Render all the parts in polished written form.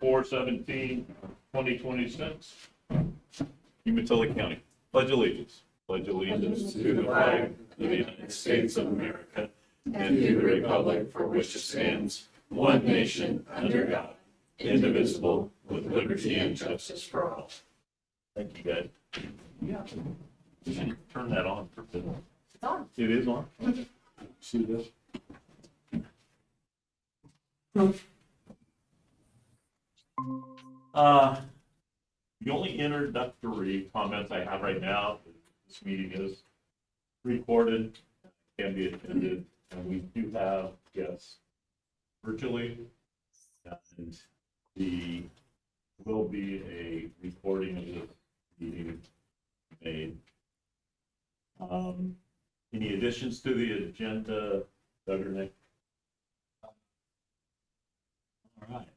4/17/2026. Umatilla County. Pledge allegiance. Pledge allegiance to the flag of the United States of America and to the republic for which it stands, one nation, under God, indivisible, with liberty and justice for all. Thank you, guys. Yeah. You should turn that on for business. It's on. It is on. See this? The only introductory comments I have right now, this meeting is recorded, can be attended, and we do have guests virtually, and the will be a recording of this meeting made. Any additions to the agenda, Doug or Nick? All right.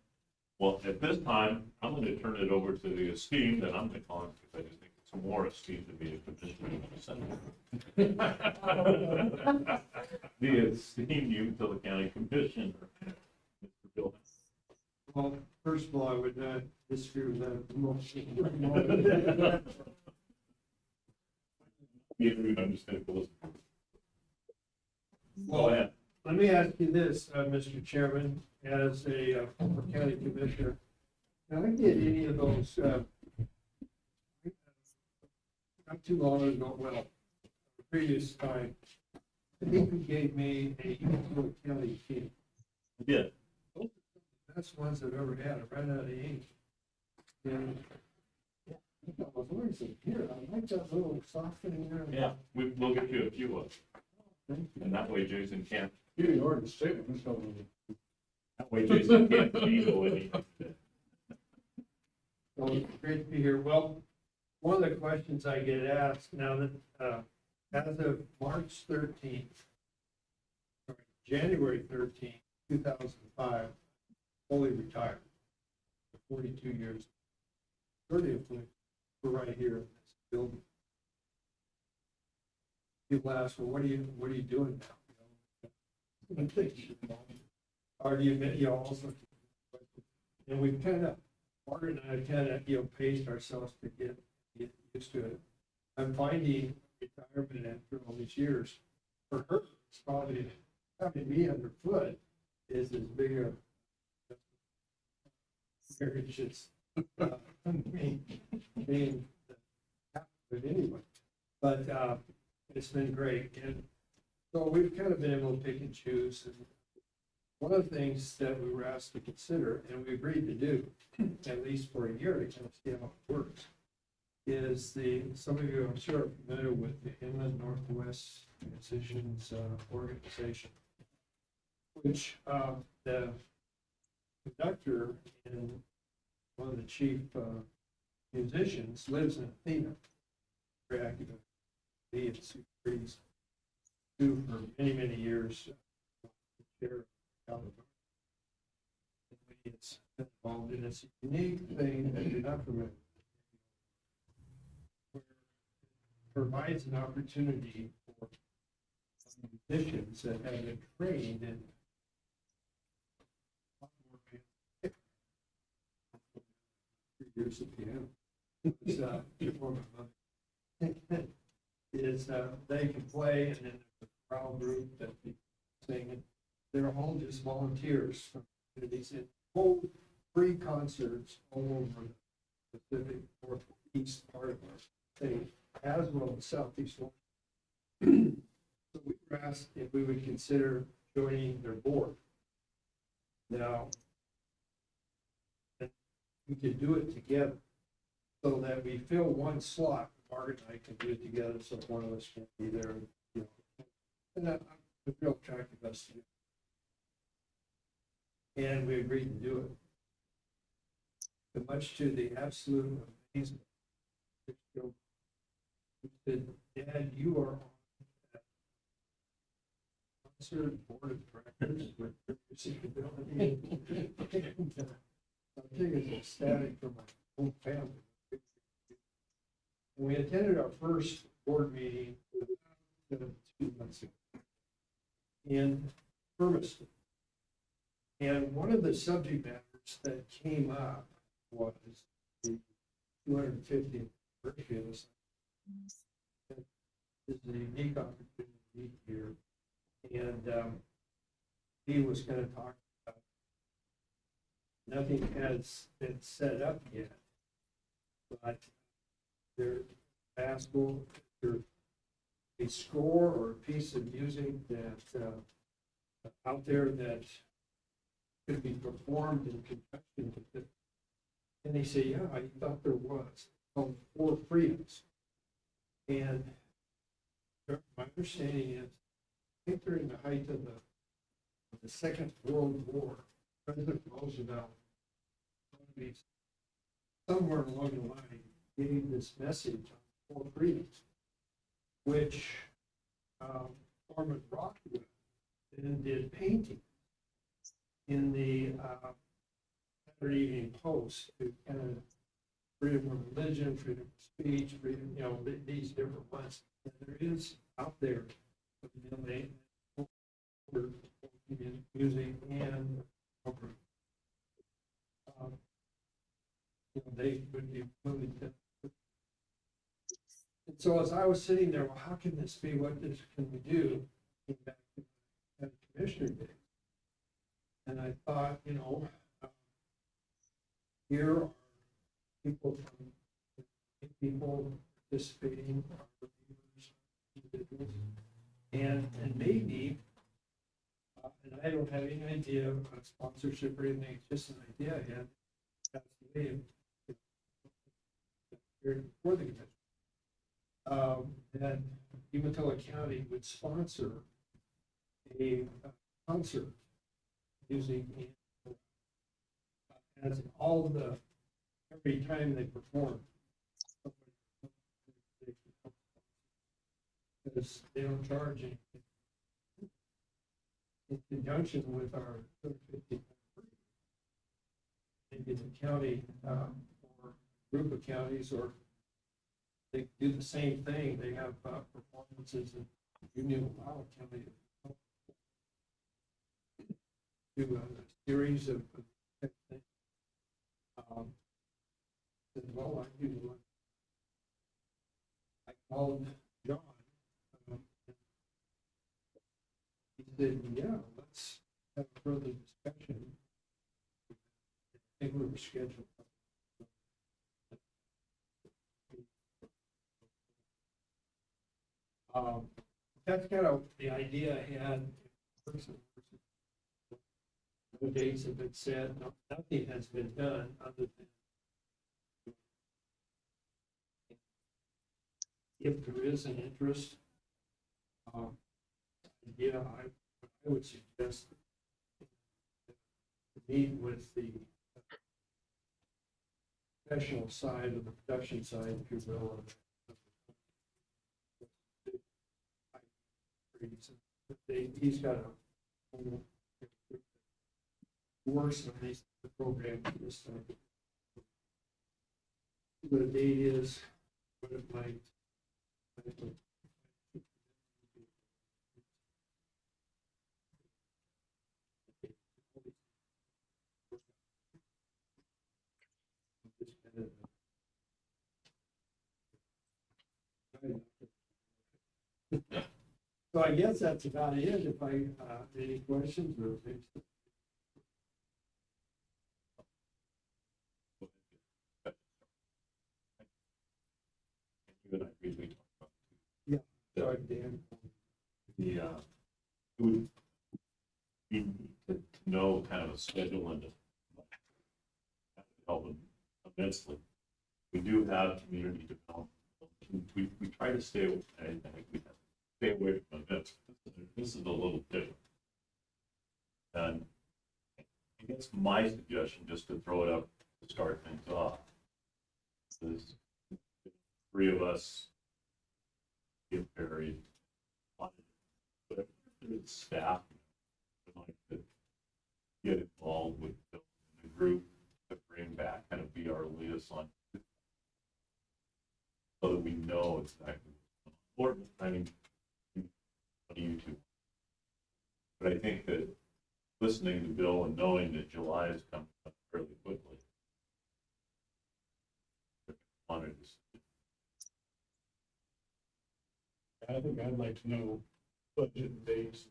Well, at this time, I'm going to turn it over to the esteemed, and I'm going to call him because I just think it's more esteemed to be a commissioner. The esteemed Umatilla County Commissioner, Mr. Bill. Well, first of all, I would not disagree with that motion. I'm just going to close. Go ahead. Let me ask you this, Mr. Chairman, as a former county commissioner, can I get any of those, not too long ago, well, the previous time, I think you gave me a Umatilla County key. I did. That's the ones I've ever had. I ran out of ink. And I was wondering, here, I like that little soft thing there. Yeah, we'll get you a few of them. And that way Jason can't. You ignored the statement. That way Jason can't veto anything. Well, it's great to be here. Well, one of the questions I get asked now that, as of March 13th, sorry, January 13th, 2005, fully retired for 42 years. 30 of which were right here in this building. People ask, well, what are you doing now? Or do you also, and we've kind of, Margaret and I kind of, paced ourselves to get used to it. I'm finding retirement after all these years, for her, it's probably having me underfoot is as big a marriage as being but anyway. But it's been great. And so we've kind of been able to pick and choose. And one of the things that we were asked to consider, and we agreed to do, at least for a year to kind of see how it works, is some of you I'm sure are familiar with the Inland Northwest Musicians Organization, which the conductor and one of the chief musicians lives in Athena. Very active. He and Sue Freeze do for many, many years. It's involved in this unique thing that you're not familiar with. It provides an opportunity for musicians that have been trained in years of piano. They can play, and then there's a crowd group that sing, and they're all just volunteers from communities and whole free concerts all over the Pacific Northeast part of our state, as well as Southeast. So we were asked if we would consider joining their board. Now, we could do it together so that we fill one slot. Margaret and I can do it together, so one of us can be there. And that would feel attractive us to do. And we agreed to do it. But much to the absolute amazement, he said, "Dad, you are on that concert board of directors with disability." I think it's ecstatic for my whole family. We attended our first board meeting 2 months ago in Hermiston. And one of the subject matters that came up was the 250th anniversary of this. This is a unique opportunity here, and he was going to talk about, nothing has been set up yet, but there's basketball, there's a score or a piece of music that out there that could be performed in conjunction with it. And they say, yeah, I thought there was, called Four Freedoms. And my understanding is, I think during the height of the Second World War, President Roosevelt, somewhere along the line, gave this message on Four Freedoms, which Norman Rockwell then did painting in the Saturday Evening Post to kind of freedom of religion, freedom of speech, freedom, you know, these different ones. And there is out there, music and you know, they would be willing to. And so as I was sitting there, well, how can this be? What this can we do? Came back to the commissioner day. And I thought, you know, here are people from people participating, our leaders, individuals, and maybe, and I don't have any idea of sponsorship or anything, it's just an idea I had. That's the way for the convention. That Umatilla County would sponsor a concert using as all the every time they perform, because they don't charge anything. In conjunction with our 250, maybe the county or group of counties, or they do the same thing. They have performances in Umatilla County. Do a series of things. Said, well, I do one. I called John. He said, yeah, let's have a further discussion. I think we were scheduled. That's kind of the idea I had. No dates have been set, nothing has been done other than if there is an interest, yeah, I would suggest to meet with the professional side of the production side, if you will. He's got a works on these the program this time. What a date is, what it might. So I guess that's about it. If I any questions or things. You and I briefly talked about. Yeah. Sorry, Dan. The it would be to know kind of a schedule and to help them immensely. We do have community development. We try to stay away, I think we have to stay away from events. This is a little different. And I guess my suggestion, just to throw it up to start things off, is three of us get very but if staff would like to get involved with the group to bring back, kind of be our liaison, so that we know exactly what's important. I mean, what do you two? But I think that listening to Bill and knowing that July is coming up fairly like to know budget dates.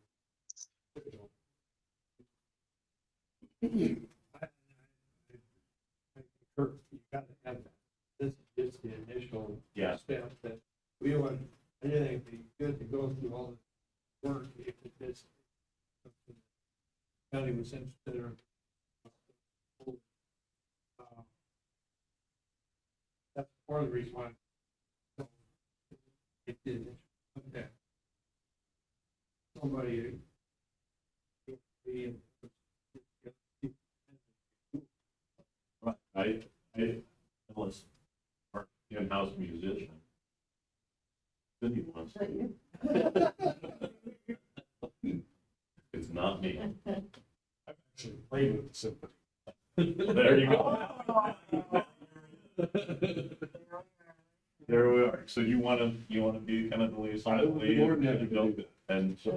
Kurt, you gotta have that. This is just the initial Yeah. step that we don't want, I think it'd be good to go through all the work if it's something the county was interested in. That's part of the reason why. It did, okay. Somebody. Right, I, unless our in-house musician. Then he wants. It's not me. I've actually played with the symphony. There you go. There we are. So you wanna be kind of the liaison? I would be more than happy to do that. And so,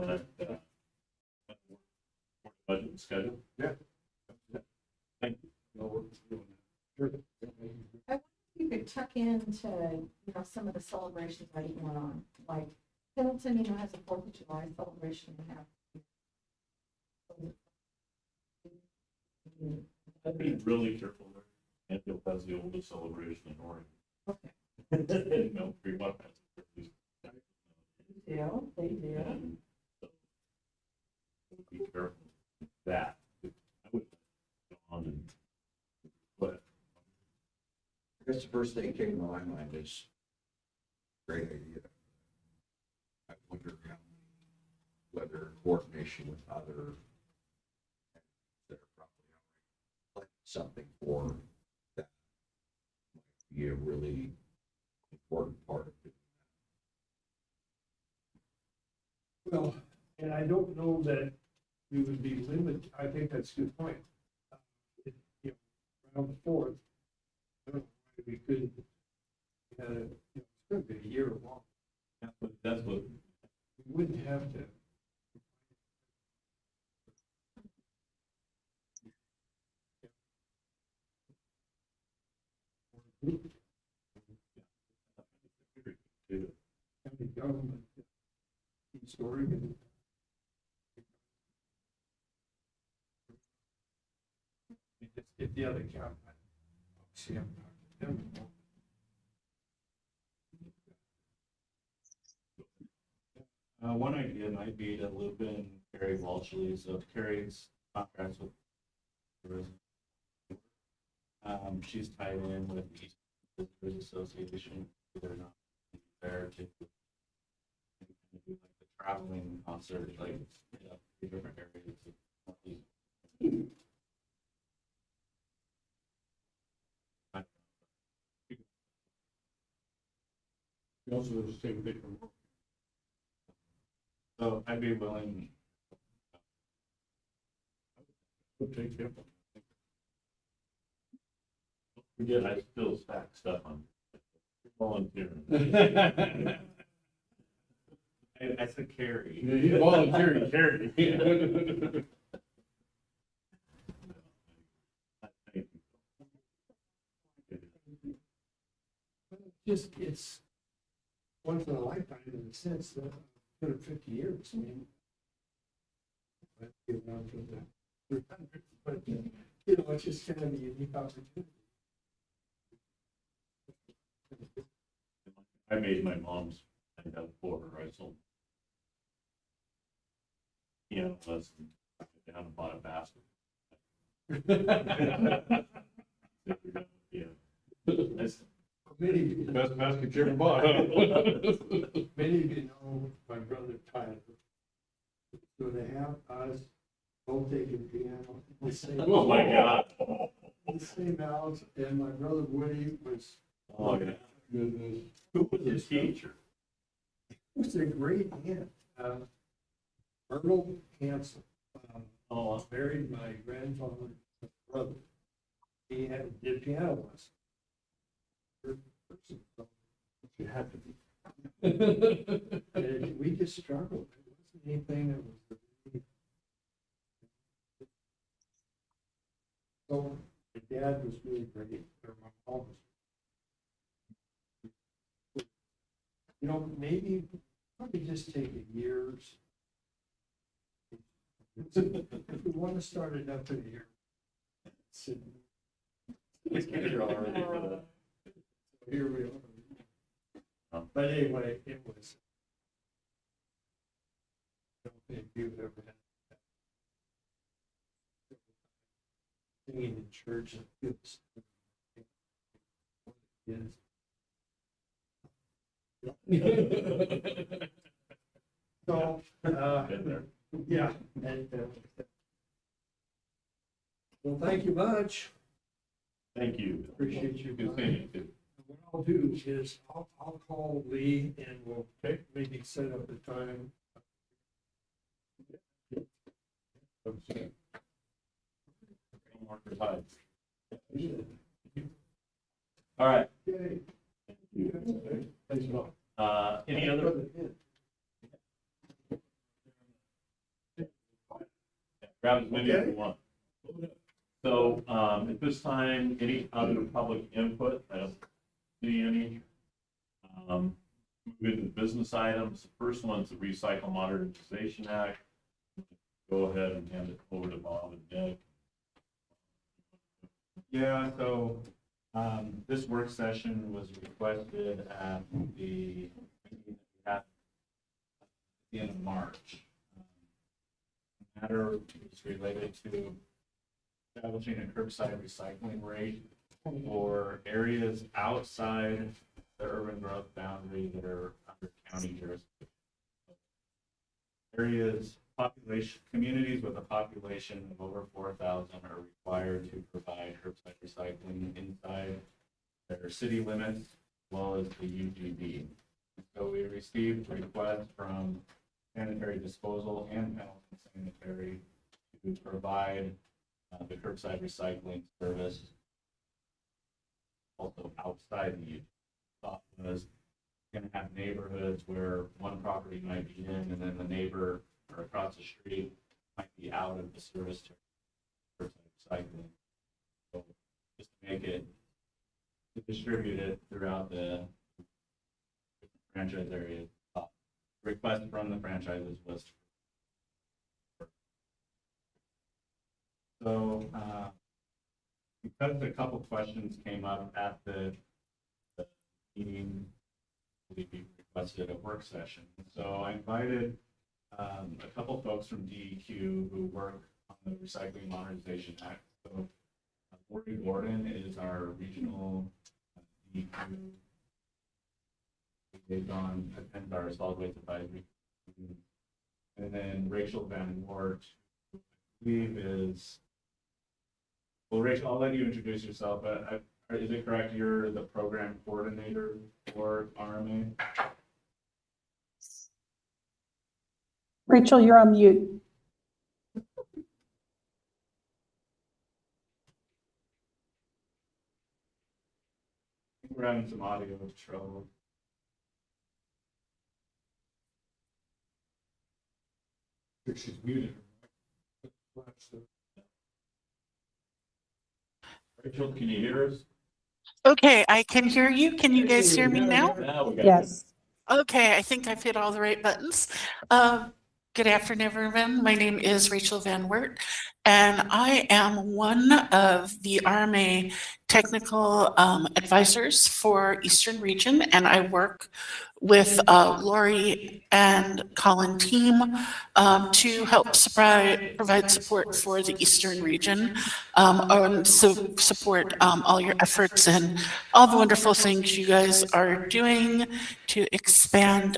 budget and schedule? Yeah. Thank you. No, we're doing that. Sure. I wonder if you could tuck into, some of the celebrations that are going on, like Pendleton, has a 4th of July celebration we have. I'd be really careful there. Anfield has the oldest celebration in Oregon. Okay. No, Fremont has it. They do. And so, be careful with that. I would go on and, but I guess the first thing that came to my mind is, great idea. I wonder how, whether coordination with other that are probably already something for that might be a really important part of it. Well, and I don't know that we would be limited, I think that's a good point. Around the 4th, I don't know why we couldn't, it's gonna be a year long, that's what, we wouldn't have to. County government, East Oregon. If the other county, see, I'm talking to them. one idea might be to loop in Carrie Walshley, so Carrie's contracts with tourism. She's tied in with the East Visitors Association, they're not there to do like the traveling concert, like, different areas of Northeast. We also do the same thing from. So I'd be willing. Would take him. Forget, I still stack stuff on volunteering. I said carry. Yeah, he's volunteering, Carrie. It's once in a lifetime in the sense that 150 years, I mean. But, it's just kind of a unique opportunity. I made my mom's and got for her. I sold less than I went down and bought a basket. Yeah. Many of you, Best basket you ever bought. many of you know my brother Tyler. So they have us both taking piano in the same. Oh my God. In the same house, and my brother Woody was. Oh yeah. Goodness. Who was his teacher? Was a great aunt, Arnold Hanson, married my grandfather's brother. He did piano lessons. You had to be. And we just struggled. It wasn't anything that was. So my dad was really great, or my mom was. Maybe probably just take a year's. If we want to start it up in a year. You're already for that. Here we are. But anyway, it was. I don't think you've ever had that. Singing in church and feels. So, Been there. yeah. Well, thank you much. Thank you. Appreciate you. Good seeing you. What I'll do is I'll call Lee and we'll maybe set up a time. Mark your time. All right. Okay. Thanks a lot. Any other? Grab as many as you want. So, at this time, any other public input? I don't see any. Move into the business items. The first one's the Recycle Modernization Act. Go ahead and hand it over to Bob and Deb. Yeah, so, this work session was requested at the meeting that we had at the end of March. The matter is related to establishing a curbside recycling rate for areas outside the urban growth boundary that are under county jurisdiction. Areas, population, communities with a population of over 4,000 are required to provide curbside recycling inside their city limits, as well as the UGB. So we received requests from sanitary disposal and Pendleton Sanitary to provide the curbside recycling service also outside the UGB. Thought was going to have neighborhoods where one property might be in and then the neighbor or across the street might be out of the service to curbside recycling. So just to make it to distribute it throughout the franchise area. Request from the franchises was so because a couple questions came up at the meeting, we requested a work session. So I invited a couple folks from DEQ who work on the Recycling Modernization Act. So Lori Gordon is our regional DEQ liaison, attends our solid waste advisory. And then Rachel Van Wart, who I believe is, well, Rachel, I'll let you introduce yourself, but is it correct you're the program coordinator for RMA? Rachel, you're on mute. We're having some audio trouble. She's muted. Rachel, can you hear us? Okay, I can hear you. Can you guys hear me now? Now we got Yes. Okay, I think I've hit all the right buttons. Good afternoon, everyone. My name is Rachel Van Wert, and I am one of the RMA technical advisors for Eastern Region, and I work with Lori and Colin team to help provide support for the Eastern Region, and so support all your efforts and all the wonderful things you guys are doing to expand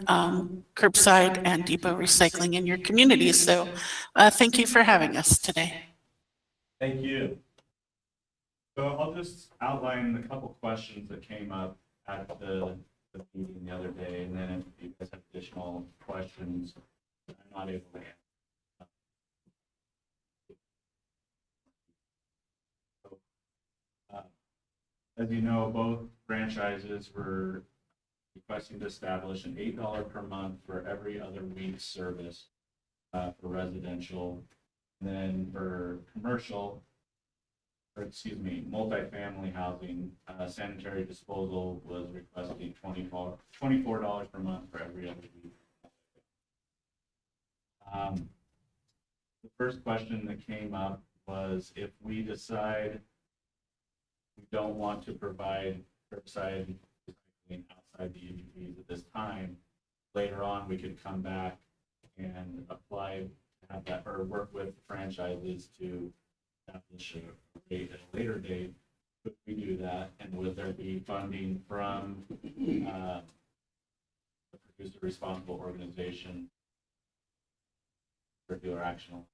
curbside and depot recycling in your communities. So thank you for having us today. Thank you. So I'll just outline a couple questions that came up at the meeting the other day, and then if you guys have additional questions I'm not able to answer. As you know, both franchises were requesting to establish an $8 per month for every other week service for residential. And then for commercial, or excuse me, multifamily housing, sanitary disposal was requesting $24 per month for every other week The first question that came up was if we decide we don't want to provide curbside recycling outside the UDPs at this time, later on, we could come back and apply to have that, or work with franchises to establish a rate at a later date. Could we do that? And would there be funding from the Producer Responsible Organization, Circular Action?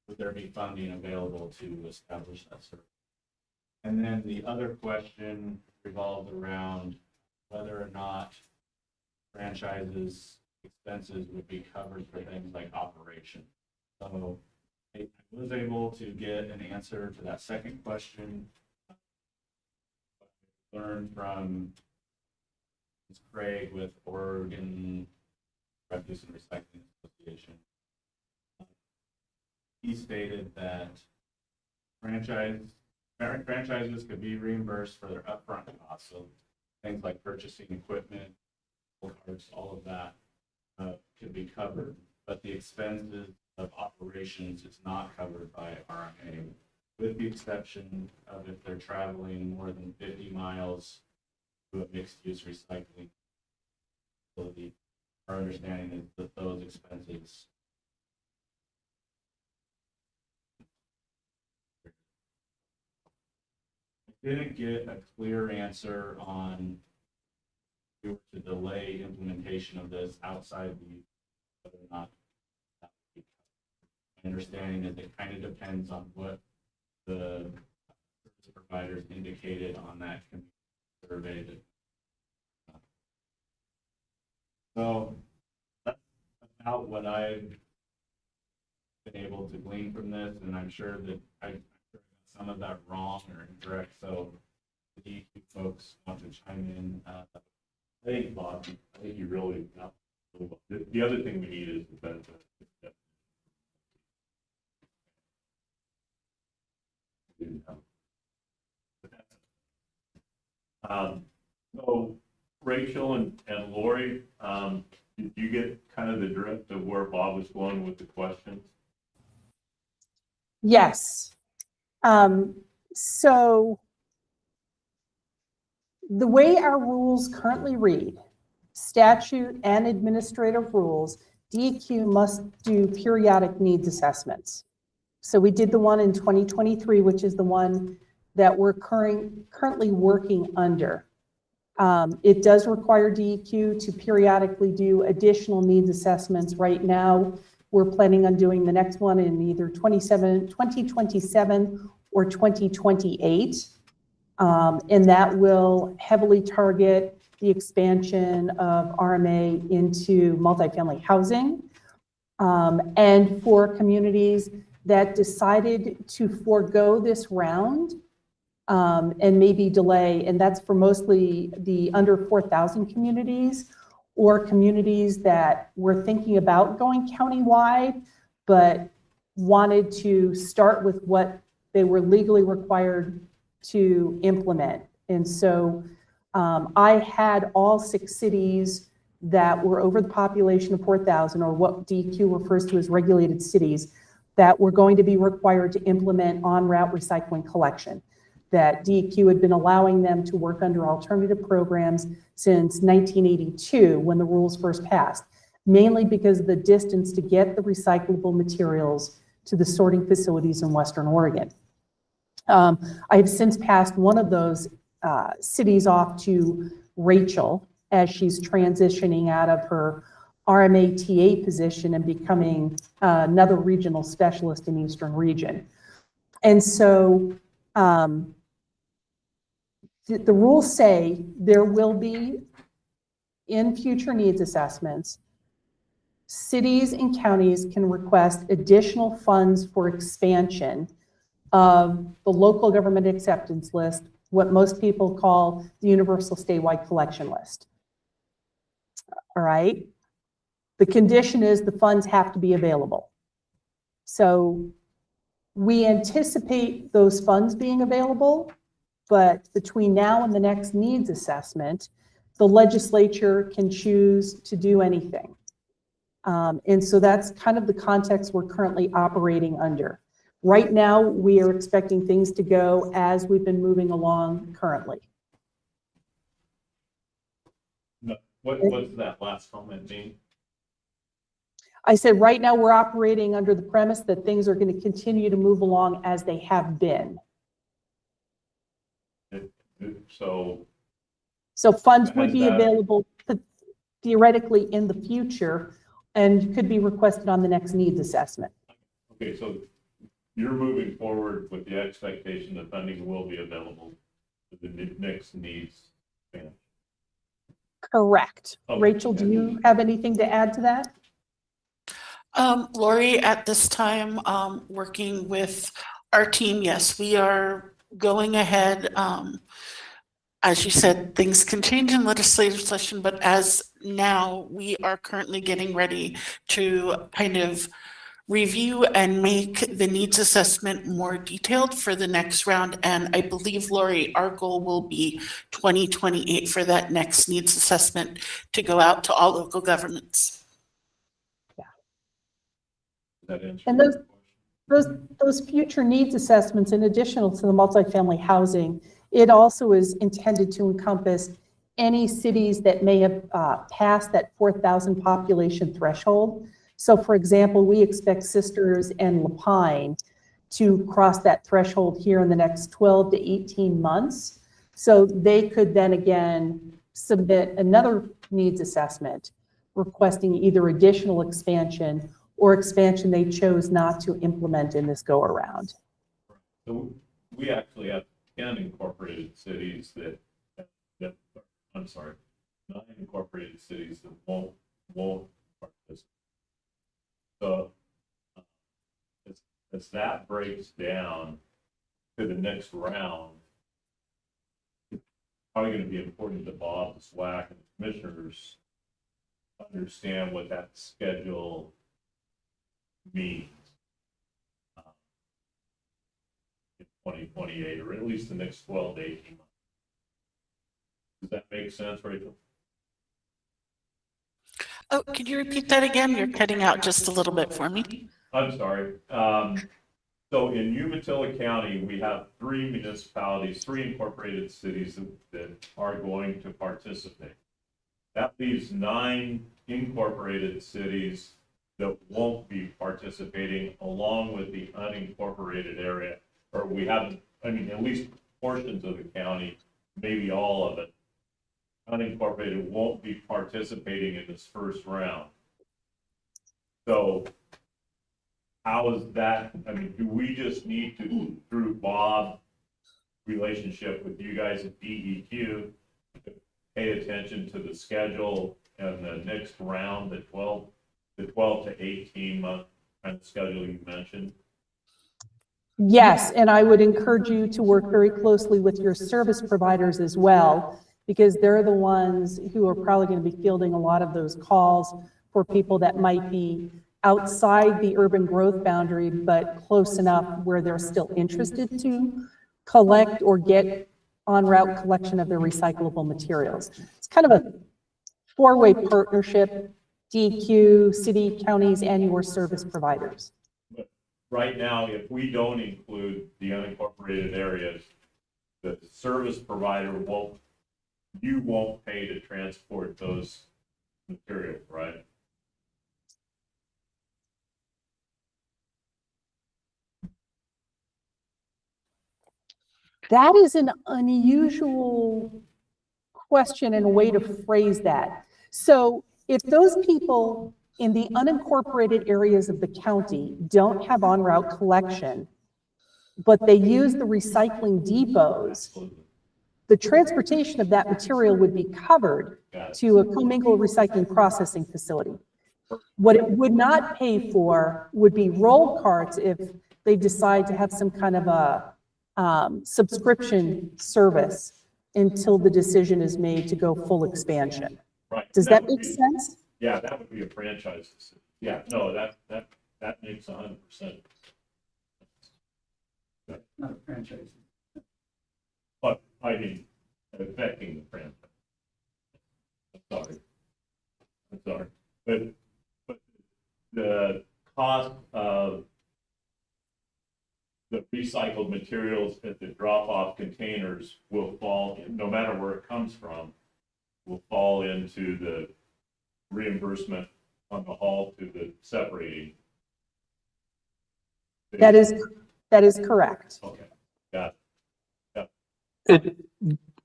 Would there be funding available to establish that service? And then the other question revolved around whether or not franchises' expenses would be covered for things like operation. So I was able to get an answer to that second question. Learned from Ms. Craig with Oregon Refuse and Recycling Association. He stated that franchises could be reimbursed for their upfront costs, so things like purchasing equipment, parts, all of that could be covered, but the expenses of operations is not covered by RMA, with the exception of if they're traveling more than 50 miles to a mixed-use recycling facility. Our understanding is that those expenses didn't get a clear answer on if we were to delay implementation of this outside the whether or not that would be covered. My understanding is it kind of depends on what the service providers indicated on that survey. So that's about what I've been able to glean from this, and I'm sure that I got some of that wrong or incorrect. So the DEQ folks want to chime in. I think, Bob, I think you really, the other thing we need is the benefit. So Rachel and Lori, did you get kind of the drift of where Bob was going with the questions? Yes. So the way our rules currently read, statute and administrative rules, DEQ must do periodic needs assessments. So we did the one in 2023, which is the one that we're currently working under. It does require DEQ to periodically do additional needs assessments. Right now, we're planning on doing the next one in either 2027 or 2028. And that will heavily target the expansion of RMA into multifamily housing. And for communities that decided to forego this round and maybe delay, and that's for mostly the under 4,000 communities or communities that were thinking about going countywide, but wanted to start with what they were legally required to implement. And so I had all 6 cities that were over the population of 4,000, or what DEQ refers to as regulated cities, that were going to be required to implement on-route recycling collection. That DEQ had been allowing them to work under alternative programs since 1982 when the rules first passed, mainly because of the distance to get the recyclable materials to the sorting facilities in Western Oregon. I have since passed one of those cities off to Rachel as she's transitioning out of her RMATA position and becoming another regional specialist in the Eastern region. And so the rules say there will be, in future needs assessments, cities and counties can request additional funds for expansion of the local government acceptance list, what most people call the universal statewide collection list. All right. The condition is the funds have to be available. So we anticipate those funds being available, but between now and the next needs assessment, the legislature can choose to do anything. And so that's kind of the context we're currently operating under. Right now, we are expecting things to go as we've been moving along currently. No, what's that last comment mean? I said, right now, we're operating under the premise that things are going to continue to move along as they have been. So So funds would Has be that- available theoretically in the future and could be requested on the next needs assessment. okay, so you're moving forward with the expectation that funding will be available for the next needs. expansion. Correct. Okay. Rachel, do you have anything to add to that? Lori, at this time, working with our team, yes, we are going ahead. As you said, things can change in legislative session, but as now, we are currently getting ready to kind of review and make the needs assessment more detailed for the next round. And I believe, Lori, our goal will be 2028 for that next needs assessment to go out to all local governments. Does that answer And your question? Those future needs assessments, in addition to the multifamily housing, it also is intended to encompass any cities that may have passed that 4,000 population threshold. So for example, we expect Sisters and Lapine to cross that threshold here in the next 12 to 18 months. So they could then again submit another needs assessment requesting either additional expansion or expansion they chose not to implement in this go around. So we actually have 10 incorporated cities that I'm sorry, 9 incorporated cities that won't participate. So as that breaks down to the next round, it's probably going to be important to Bob, the SWAC, and the commissioners understand what that schedule means in 2028, or at least the next 12 to 18 months. Does that make sense, Rachel? Oh, could you repeat that again? You're cutting out just a little bit for me. I'm sorry. So in Umatilla County, we have 3 municipalities, 3 incorporated cities that are going to participate. That leaves 9 incorporated cities that won't be participating, along with the unincorporated area, or we haven't, I mean, at least portions of the county, maybe all of it, unincorporated won't be participating in this first round. So how is that, I mean, do we just need to, through Bob's relationship with you guys at DEQ, pay attention to the schedule and the next round, the 12 to 18 month kind of schedule you mentioned? Yes, and I would encourage you to work very closely with your service providers as well, because they're the ones who are probably going to be fielding a lot of those calls for people that might be outside the urban growth boundary, but close enough where they're still interested to collect or get en route collection of their recyclable materials. It's kind of a 4-way partnership, DEQ, city, counties, and your service providers. But right now, if we don't include the unincorporated areas, the service provider you won't pay to transport those materials, right? That is an unusual question and a way to phrase that. So if those people in the unincorporated areas of the county don't have en route collection, but they use the recycling depots, Absolutely. the transportation of that material would be covered Got it. to a commingled recycling processing facility. What it would not pay for would be roll carts if they decide to have some kind of a subscription service until the decision is made to go full expansion. Right. Does that would make be- sense? Yeah, that would be a franchise decision. Yeah, no, that makes 100%. Not a franchise. But I mean, affecting the franchise. I'm sorry. But the cost of the recycled materials at the drop-off containers will fall, no matter where it comes from, will fall into the reimbursement on the haul to the separating. That is correct. Okay, got it.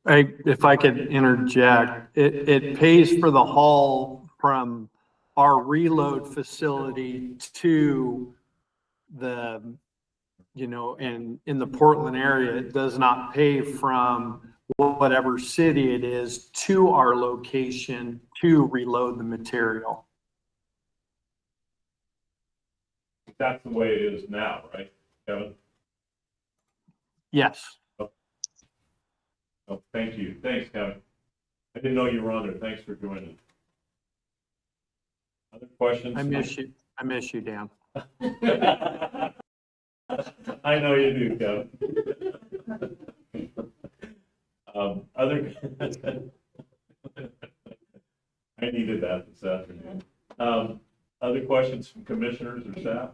If I could interject, it pays for the haul from our reload facility to the, in the Portland area. It does not pay from whatever city it is to our location to reload the material. That's the way it is now, right, Kevin? Yes. Oh, thank you. Thanks, Kevin. I didn't know you were on there. Thanks for joining. Other questions? I miss you. I miss you, Dan. I know you do, Kevin. Other, I needed that this afternoon. Other questions from commissioners or staff?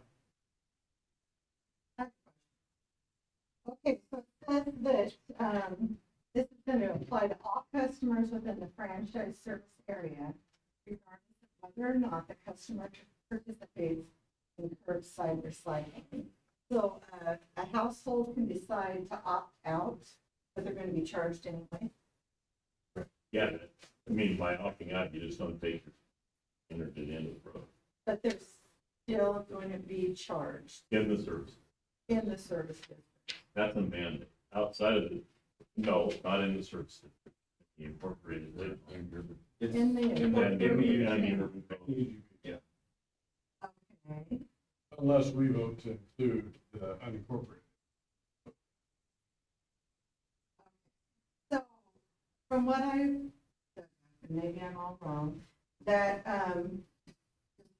Okay, so it says that, this is going to apply to all customers within the franchise service area, regardless of whether or not the customer participates in curbside recycling. So a household can decide to opt out, but they're going to be charged anyway. Yeah, I mean, by opting out, you just don't take your entered it into the road But they're still going to be charged in the service. in the service district. That's a mandate. Outside of the, no, not in the service. You incorporated it. In the. And then give me, I mean, yeah. Okay. Unless we vote to include the unincorporated. So, from what maybe I'm all wrong, that the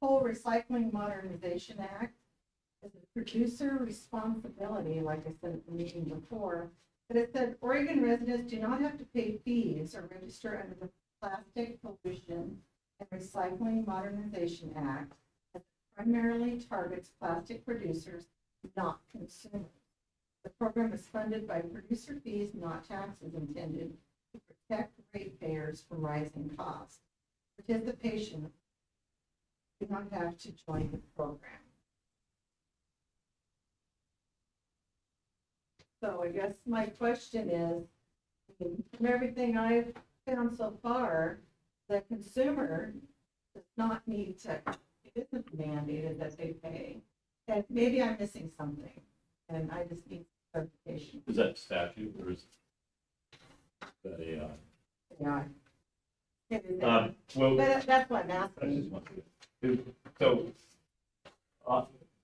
whole Recycling Modernization Act is a producer responsibility, like I said at the meeting before, but it said Oregon residents do not have to pay fees or register under the Plastic Pollution and Recycling Modernization Act, that primarily targets plastic producers, not consumers. The program is funded by producer fees, not taxes, intended to protect ratepayers from rising costs. Participation do not have to join the program. So I guess my question is, from everything I've found so far, the consumer does not need to, it isn't mandated that they pay. And maybe I'm missing something, and I just need clarification. Is that statute or is that a, Yeah. It is, well, but that's what I'm I asking. just want to, so,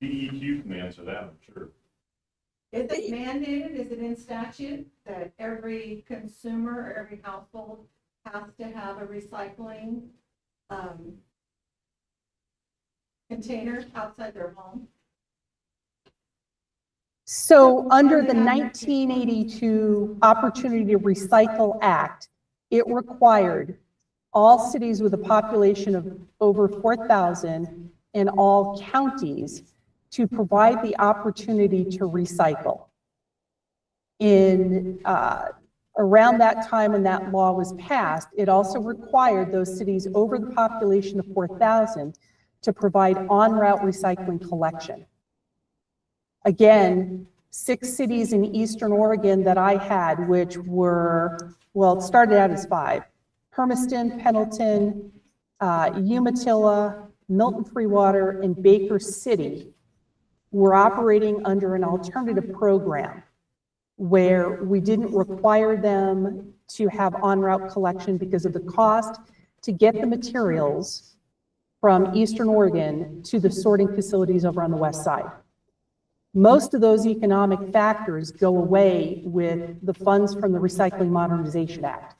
DEQ can answer that, I'm sure. Is it mandated, is it in statute that every consumer or every household has to have a recycling container outside their home? So under the 1982 Opportunity to Recycle Act, it required all cities with a population of over 4,000 and all counties to provide the opportunity to recycle. In around that time when that law was passed, it also required those cities over the population of 4,000 to provide en-route recycling collection. Again, 6 cities in Eastern Oregon that I had, which were, well, it started out as 5, Hermiston, Pendleton, Umatilla, Milton Freewater, and Baker City, were operating under an alternative program where we didn't require them to have en-route collection because of the cost to get the materials from Eastern Oregon to the sorting facilities over on the west side. Most of those economic factors go away with the funds from the Recycling Modernization Act.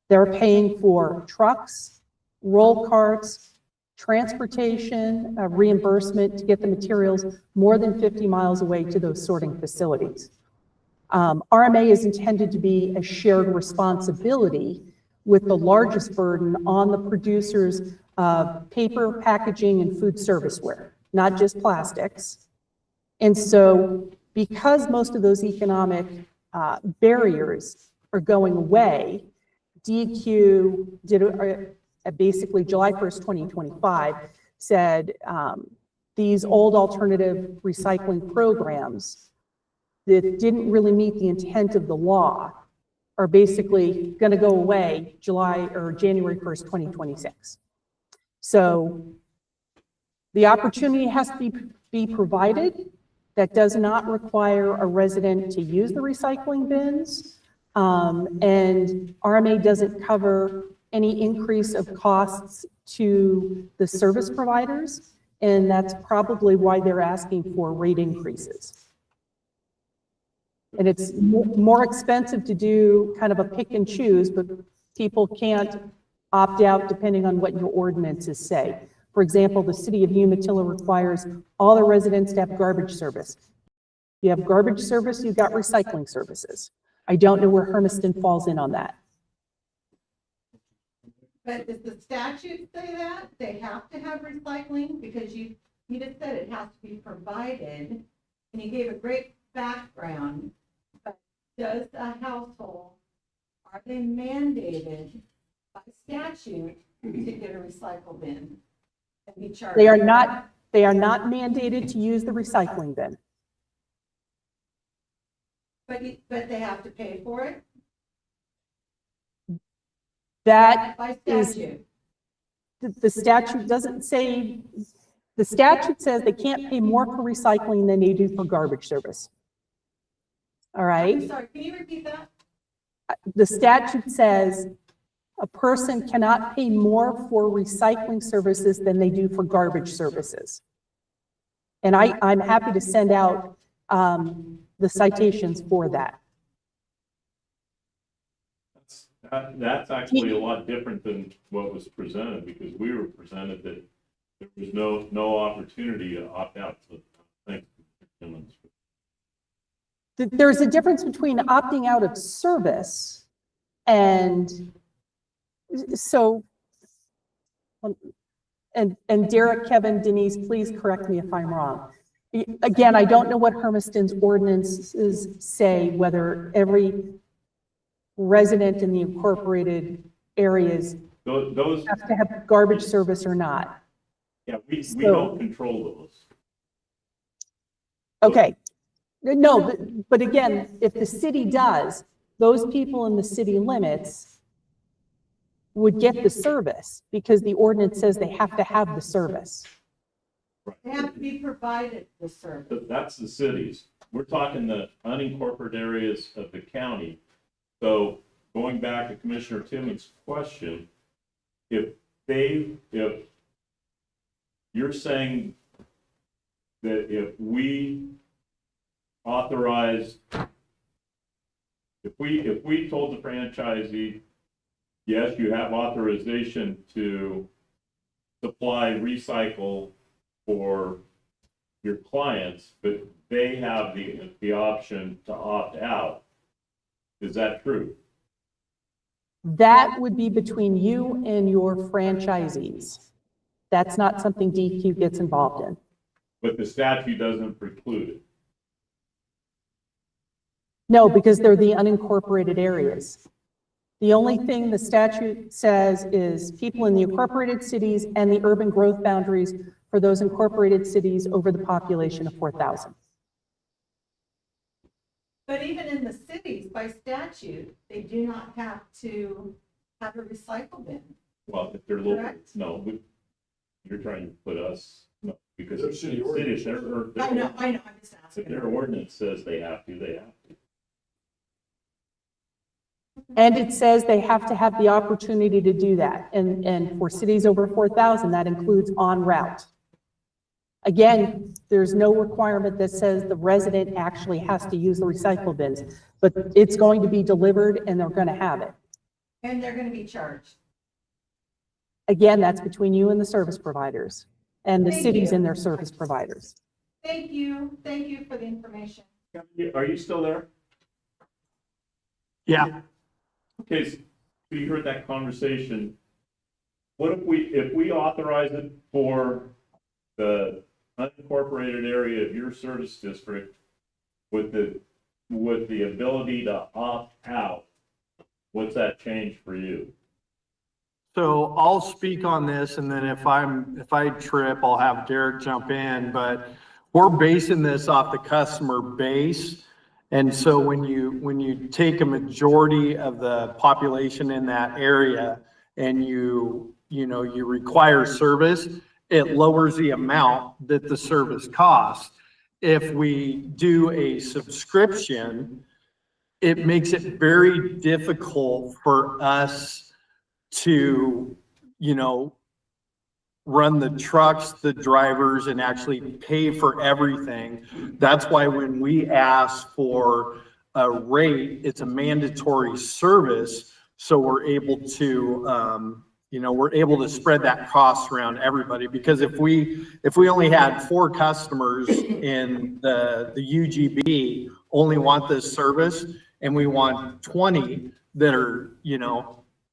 They're paying for trucks, roll carts, transportation, reimbursement to get the materials more than 50 miles away to those sorting facilities. RMA is intended to be a shared responsibility with the largest burden on the producers of paper, packaging, and food serviceware. not just plastics. And so because most of those economic barriers are going away, DEQ did basically July 1st, 2025, said these old alternative recycling programs that didn't really meet the intent of the law are basically going to go away January 1st, 2026. So the opportunity has to be provided. That does not require a resident to use the recycling bins. And RMA doesn't cover any increase of costs to the service providers. And that's probably why they're asking for rate increases. And it's more expensive to do kind of a pick and choose, but people can't opt out depending on what your ordinances say. For example, the city of Umatilla requires all the residents to have garbage service. You have garbage service, you've got recycling services. I don't know where Hermiston falls in on that. But does the statute say that they have to have recycling? Because you just said it has to be provided, and you gave a great background. But does a household, are they mandated by statute to get a recycle bin and be charged? They are not mandated to use the recycling bin. But they have to pay for it That by is, statute. the statute doesn't say, the statute says they can't pay more for recycling than they do for garbage service. All I'm right? sorry, can you repeat that? The statute says a person cannot pay more for recycling services than they do for garbage services. And I'm happy to send out the citations for that. That's actually a lot different than what was presented, because we were presented that there was no opportunity to opt out. So thank you. There's a difference between opting out of service and so, and Derek, Kevin, Denise, please correct me if I'm wrong. Again, I don't know what Hermiston's ordinances say, whether every resident in the incorporated areas Those, have to have garbage service or not. yeah, we don't control those. Okay. No, but again, if the city does, those people in the city limits would get the service because the ordinance says they have to have the service. They have to be provided the service. But that's the cities. We're talking the unincorporated areas of the county. So going back to Commissioner Timmons' question, if you're saying that if we authorized, if we told the franchisee, yes, you have authorization to supply recycle for your clients, but they have the option to opt out. Is that true? That would be between you and your franchisees. That's not something DEQ gets involved in. But the statute doesn't preclude it. No, because they're the unincorporated areas. The only thing the statute says is people in the incorporated cities and the urban growth boundaries for those incorporated cities over the population of 4,000. But even in the cities, by statute, they do not have to have a recycle bin. Well, if they're local, Correct. no, you're trying to put us, no, because They're it's city cities, I know, I'm just if asking. their ordinance says they have to, they have to. And it says they have to have the opportunity to do that. And for cities over 4,000, that includes en route. Again, there's no requirement that says the resident actually has to use the recycle bins, but it's going to be delivered and they're going to have it. And they're gonna be charged. Again, that's between you and the service providers and the Thank cities you. and their service providers. Thank you for the information. Are you still there? Yeah, Okay, so you heard that conversation. What if we authorize it for the unincorporated area of your service district with the ability to opt out, what's that change for you? So I'll speak on this, and then if I trip, I'll have Derek jump in, but we're basing this off the customer base. And so when you take a majority of the population in that area and you require service, it lowers the amount that the service costs. If we do a subscription, it makes it very difficult for us to, run the trucks, the drivers, and actually pay for everything. That's why when we ask for a rate, it's a mandatory service. So we're able to spread that cost around everybody. Because if we only had 4 customers in the UGB only want this service, and we want 20 that are,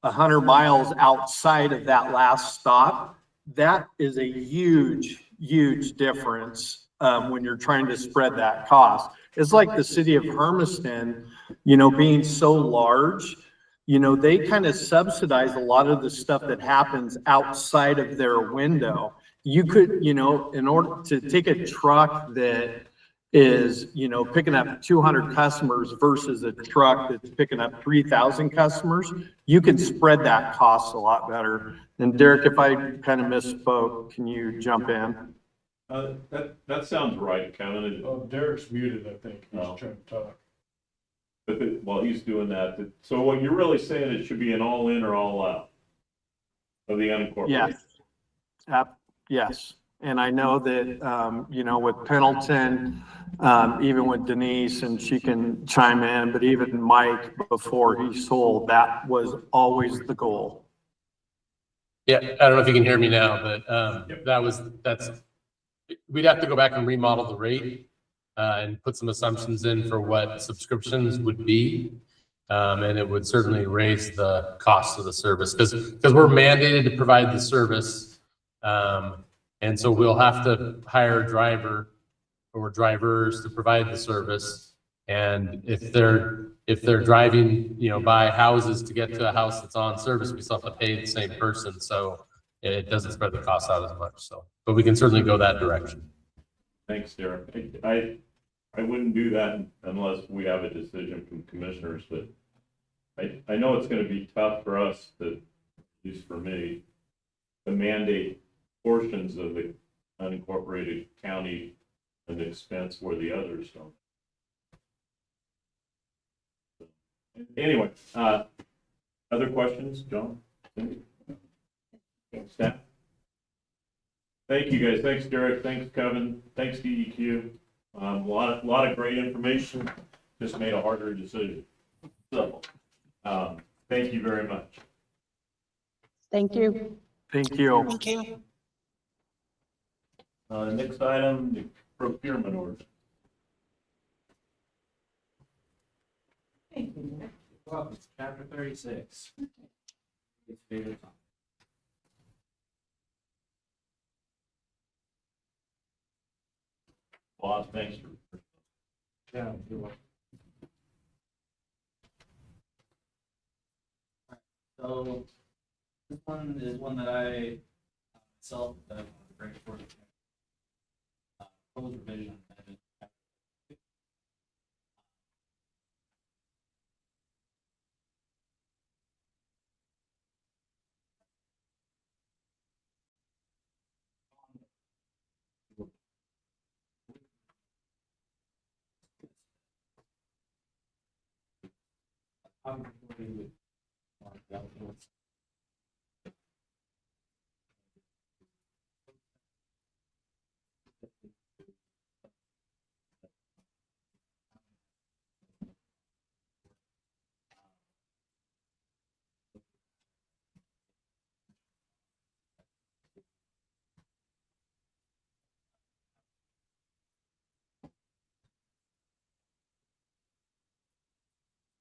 100 miles outside of that last stop, that is a huge, huge difference when you're trying to spread that cost. It's like the city of Hermiston, being so large, they kind of subsidize a lot of the stuff that happens outside of their window. You could, in order to take a truck that is, picking up 200 customers versus a truck that's picking up 3,000 customers, you can spread that cost a lot better. And Derek, if I kind of misspoke, can you jump in? That sounds right, Kevin. Oh, Derek's muted, I think. He's Oh. trying to talk. But while he's doing that, so what you're really saying, it should be an all in or all out of the unincorporated? Yes. Yes. And I know that, with Pendleton, even with Denise, and she can chime in, but even Mike, before he sold, that was always the goal. Yeah, I don't know if you can hear me now, but we'd have to go back and remodel the rate and put some assumptions in for what subscriptions would be. And it would certainly raise the cost of the service because we're mandated to provide the service. And so we'll have to hire a driver or drivers to provide the service. And if they're driving, by houses to get to a house that's on service, we still have to pay the same person. So it doesn't spread the cost out as much. So, but we can certainly go that direction. Thanks, Derek. I wouldn't do that unless we have a decision from commissioners, but I know it's going to be tough for us to, at least for me, to mandate portions of the unincorporated county and expense where the others don't. Anyway, other questions, John? Staff? Thank you, guys. Thanks, Derek. Thanks, Kevin. Thanks, DEQ. A lot of great information. Just made a harder decision. So, thank you very much. Thank you. Thank you. Thank you. Next item, the procurement order. Well, it's chapter 36. It's favorite topic. Boss, thanks for. Yeah, you're welcome. So this one is one that I myself bring forward. Proposed revision. I'm familiar with documents.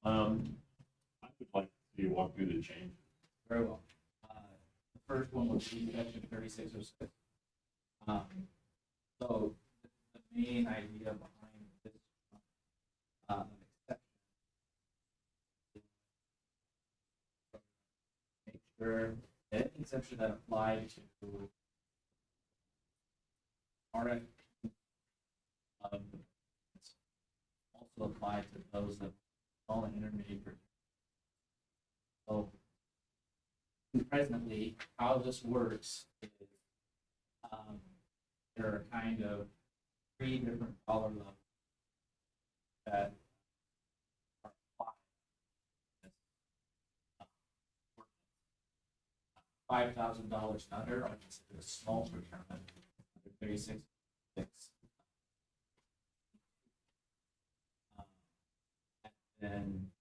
I would like to see you walk through the change. Very well. The first one was section 3606. So the main idea behind this exception is to make sure that any exception that applied to RFP also apply to those that fall in intermediate. So presently, how this works is there are kind of 3 different dollar levels that are applied. $5,000 and under are considered a small procurement, under 36. Then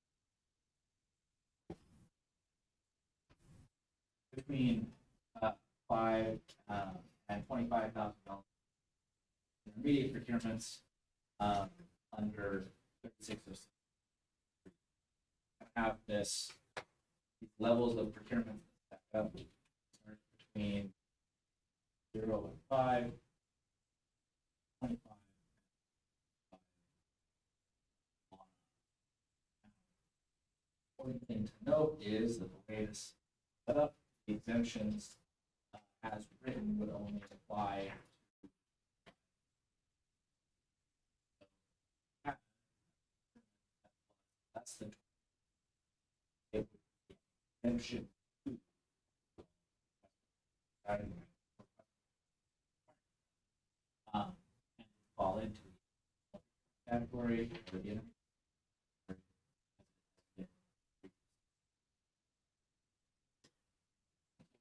between $5,000 and $25,000 intermediate procurements under 3606 have these levels of procurement that stack up between 0 and 5, 25. Important thing to note is that the way this is set up, the exemptions as written would only apply to that's the exemption and fall into the category or the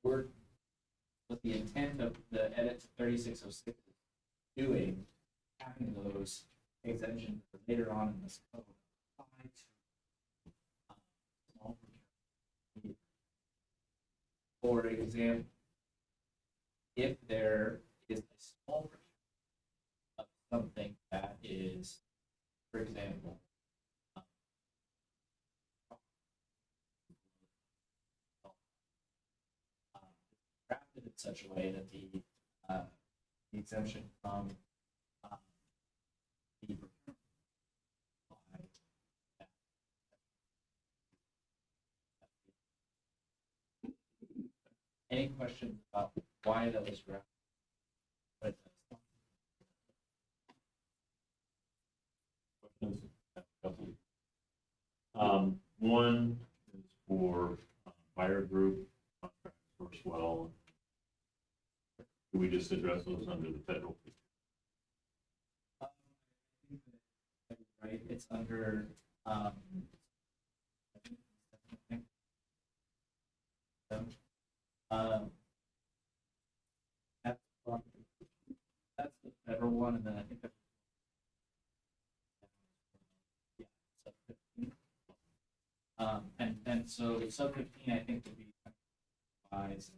word, what the intent of the edit to 3606 is doing, having those exemptions later on in this code apply to small procurement. For example, if there is a small procurement of something that is, for example, drafted in such a way that the exemption from the procurement any questions about why that was drafted? Questions? One is for fire group contracts for swell. Do we just address those under the federal? Right, it's under that's the federal one, and then I think sub 15. And so sub 15, I think would be wise.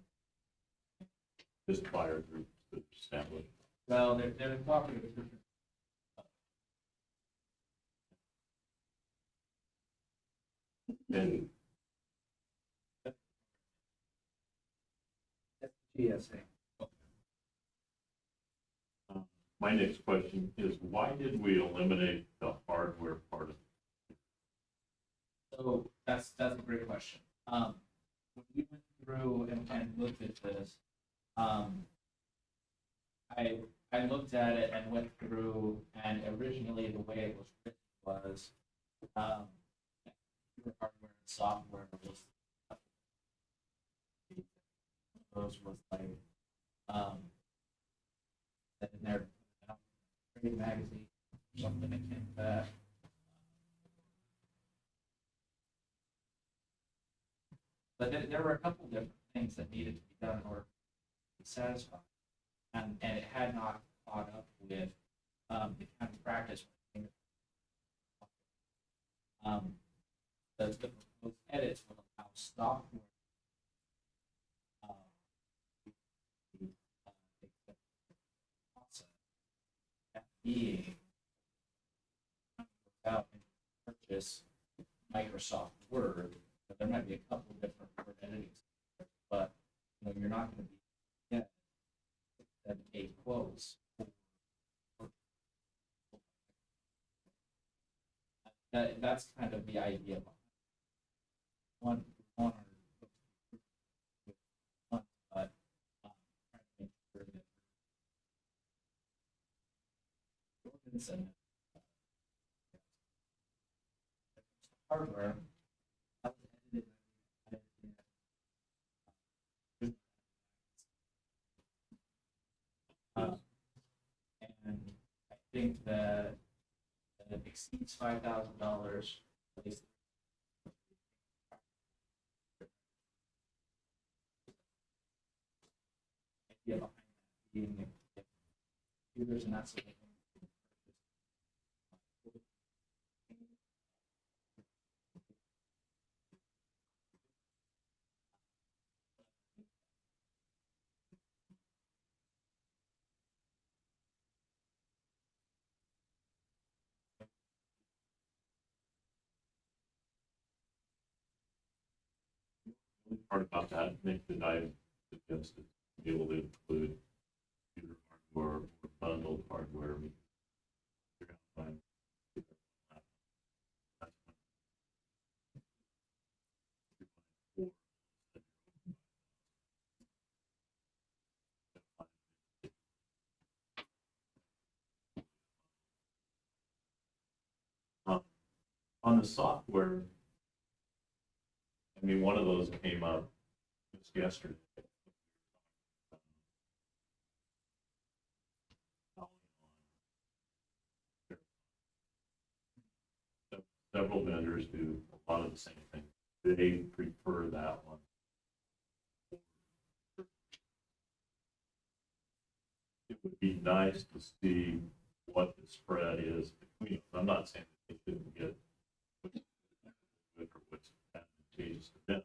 Just fire group to establish. Well, they're cooperative different. And GSA. my next question is, why did we eliminate the hardware part of it? So that's a great question. When we went through and looked at this, I looked at it and went through, and originally the way it was written was hardware and software was those was like that in their trade magazine or something that came back. But there were a couple different things that needed to be done in order to be satisfied. And it had not caught up with the kind of practice. The proposed edits would allow software being out and purchase Microsoft Word. But there might be a couple of different word editing, but you're not going to be 7, 8 quotes for that's kind of the idea behind it. One, but trying to make sure that the ordinance and hardware. That was edited. And I think that it exceeds $5,000. At least idea behind that being the computers and that sort of thing. The part about that, Nick, that I suggested, to be able to include computer hardware or bundled hardware. We can figure out time. On the software, I mean, one of those came up just yesterday. Several vendors do a lot of the same thing. They prefer that one. It would be nice to see what the spread is between them. I'm not saying that they shouldn't get what's good or what's advantageous to them.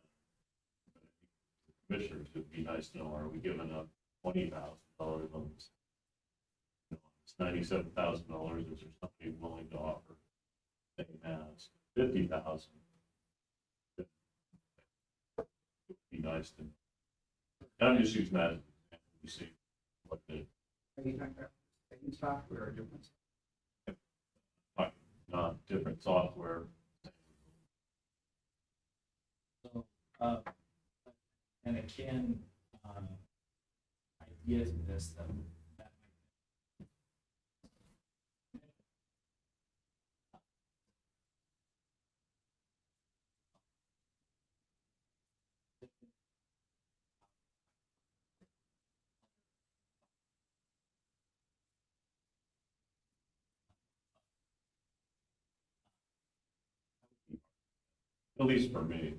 But I think the commissioners, it would be nice to know, are we giving up $20,000 on this? You know, it's $97,000. Is there somebody willing to offer the same as 50,000? It would be nice to. And I'm just using that as an example. You see what the Are you talking about same software or different? not different software. So, and again, ideas of this that At least for me.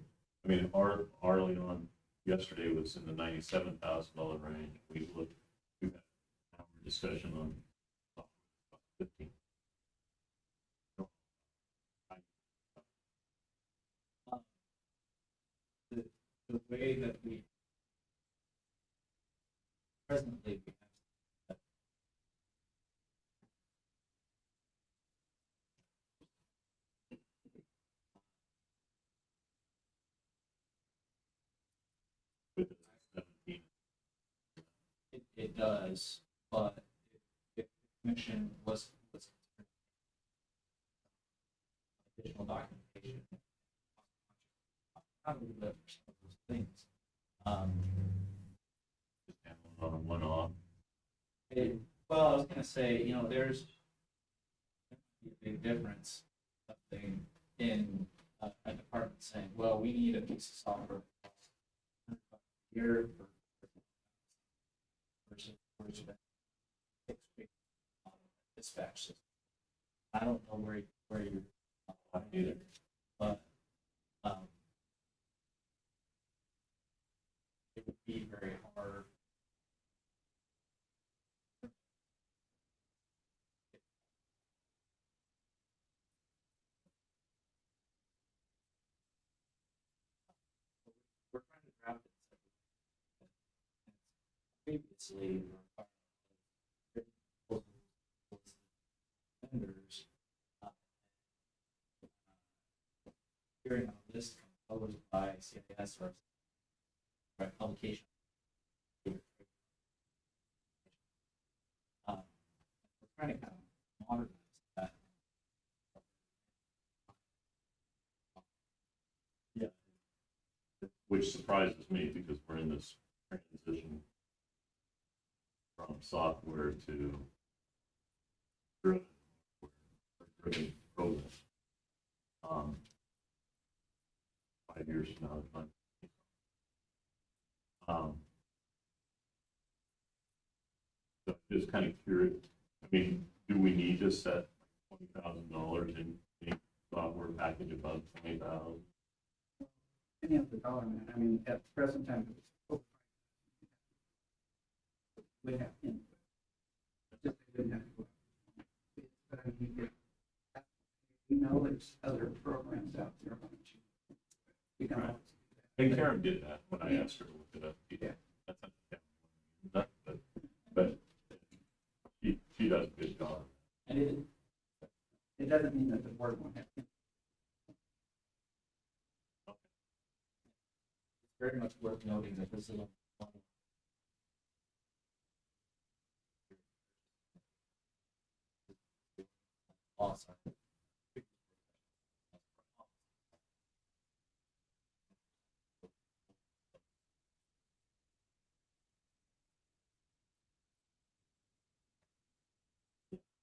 I mean, our Leon yesterday was in the $97,000 range. We had an hour discussion on 15. the way that we presently we have With the 17. it does, but if the commission was additional documentation, how do we live for some of those things? Just handling on a one-off. Well, I was gonna say, you know, there's a big difference, something in a department saying, well, we need a piece of software here versus dispatch system. I don't know where you're either, but it would be very hard. We're trying to draft it previously. Vendors. Hearing on this proposed by CIS or by publication. We're trying to kind of modernize that. which surprises me because we're in this transition from software to driven program. 5 years from now, so just kind of curious. I mean, do we need to set $20,000 in a software package above 20,000? Any of the dollar amount, I mean, at the present time, we have input. Just they didn't have to go. But I mean, we know there's other programs out there, why don't you? You can Right. always do And that. Karen did that when I asked her to look it up. Yeah. That's not, but she does a good job. And it doesn't mean that the board won't have input. It's very much worth noting that this is a awesome.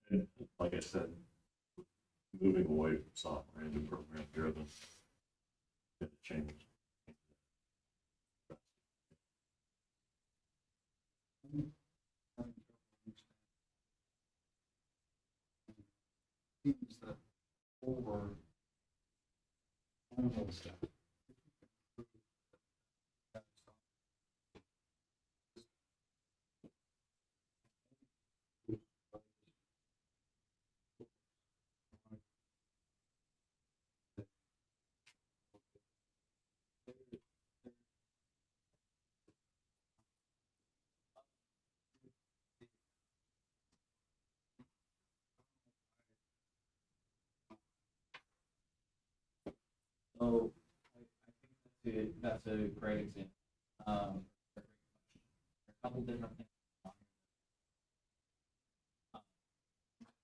And like I said, moving away from software into program driven, it changed. Seems that over almost So I think that's a great example. There are a couple different things.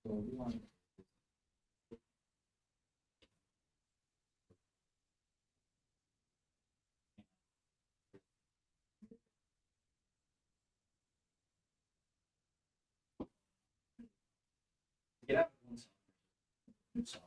So we want to get out one song.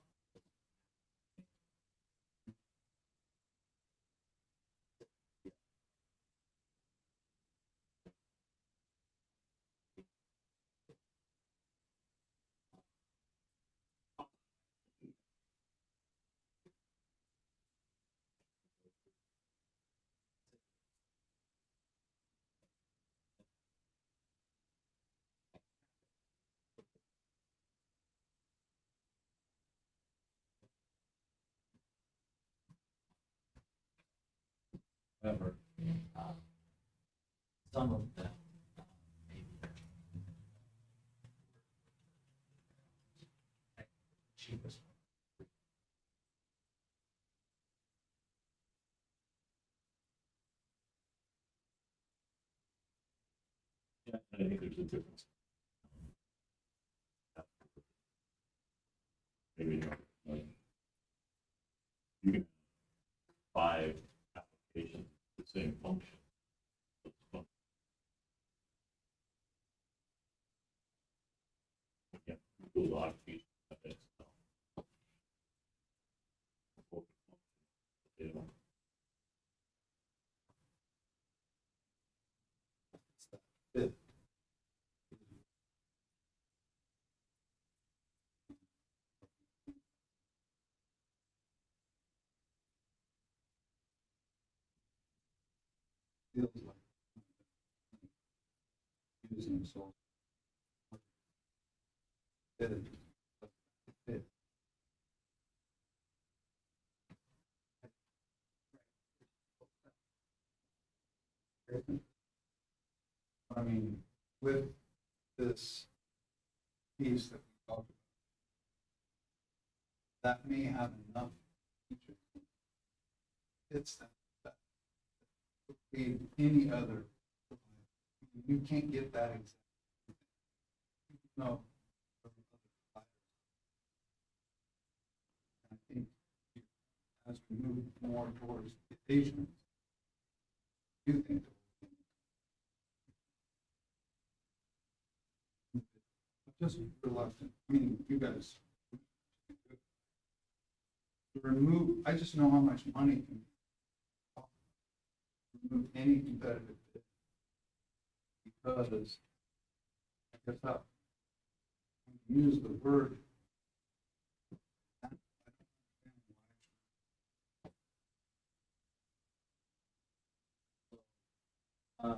However, some of them maybe cheapest. Yeah, I think there's a difference. Maybe like you can have 5 applications with the same function. Yeah, Google a lot of features, but that's not. They don't. feels like using source. I mean, with this piece that we talked about, that may have enough features. It's that would be any other. You can't get that exact. No. I think as we move more towards the Asians, do think I'm just reluctant, I mean, you guys. To remove, I just know how much money can remove any competitive bid. Because I guess that, use the word. Uh,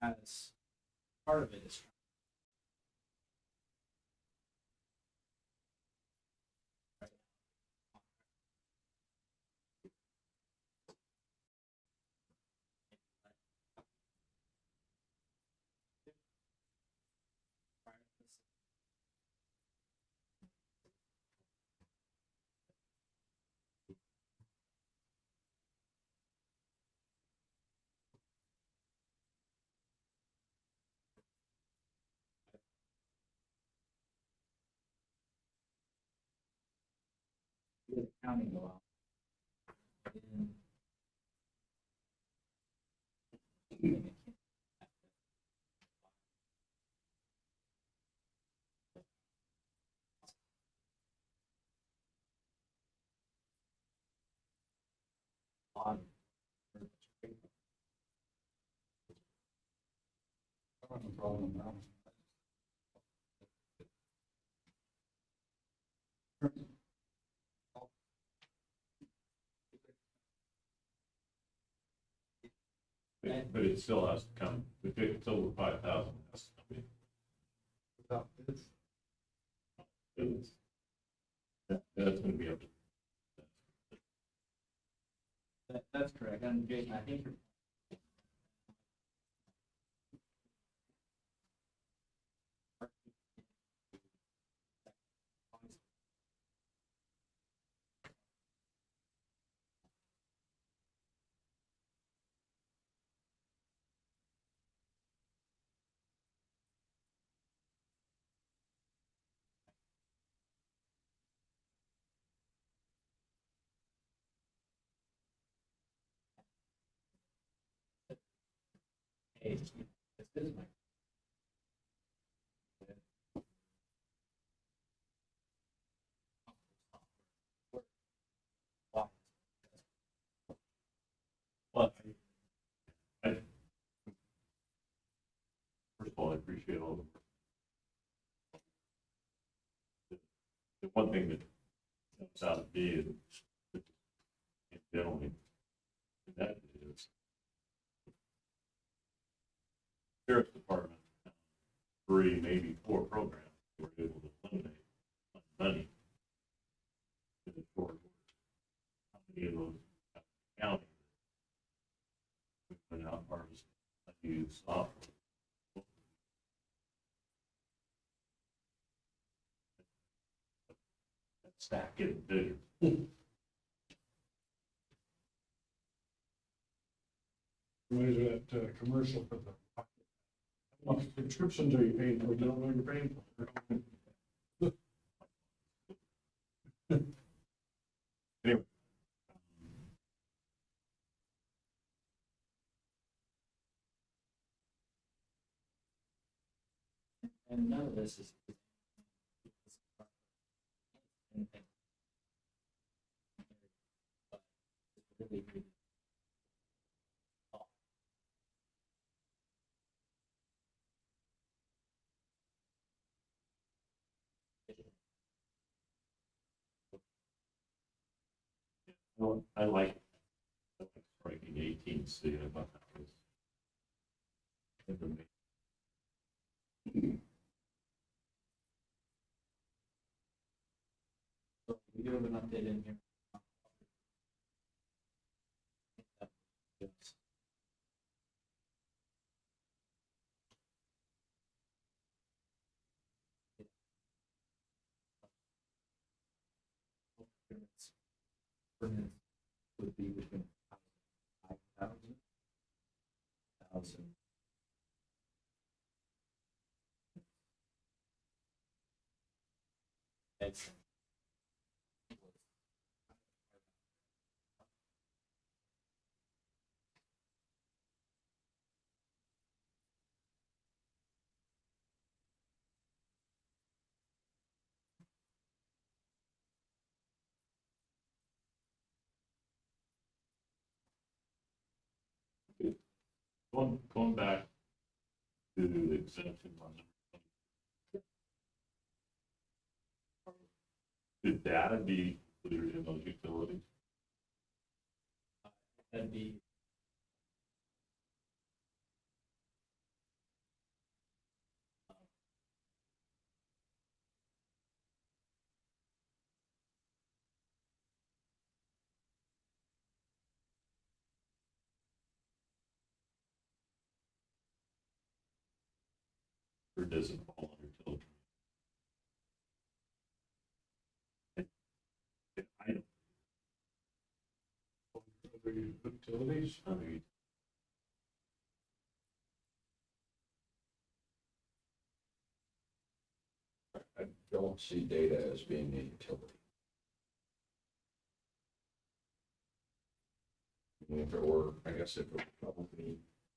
As part of it is the county go out. On I don't have a problem with that. But it still has to come, if it's over 5,000, that's, I mean, Without bids. that's gonna be up to. That's correct. And Jason, I think you're hey, this is my Well, I, first of all, I appreciate all the work. The one thing that jumps out at me is, generally, and that is Sheriff's Department, 3, maybe 4 programs were able to eliminate money in the short order. How many of those county we went out harvesting unused software? That stack getting bigger. Where's that, commercial for the, how much subscriptions are you paying for? You don't know you're paying for. Anyway. and none of this is really Well, I like striking 18C. I thought that was information. So we do have an update in here. Yes. Ordinance would be between 5,000, 1,000. Going back to the exemption on should data be included in those utilities? That'd be, Or does it fall under utility? I don't. Utilities? I mean, I don't see data as being a utility. I mean, if it were, I guess if it were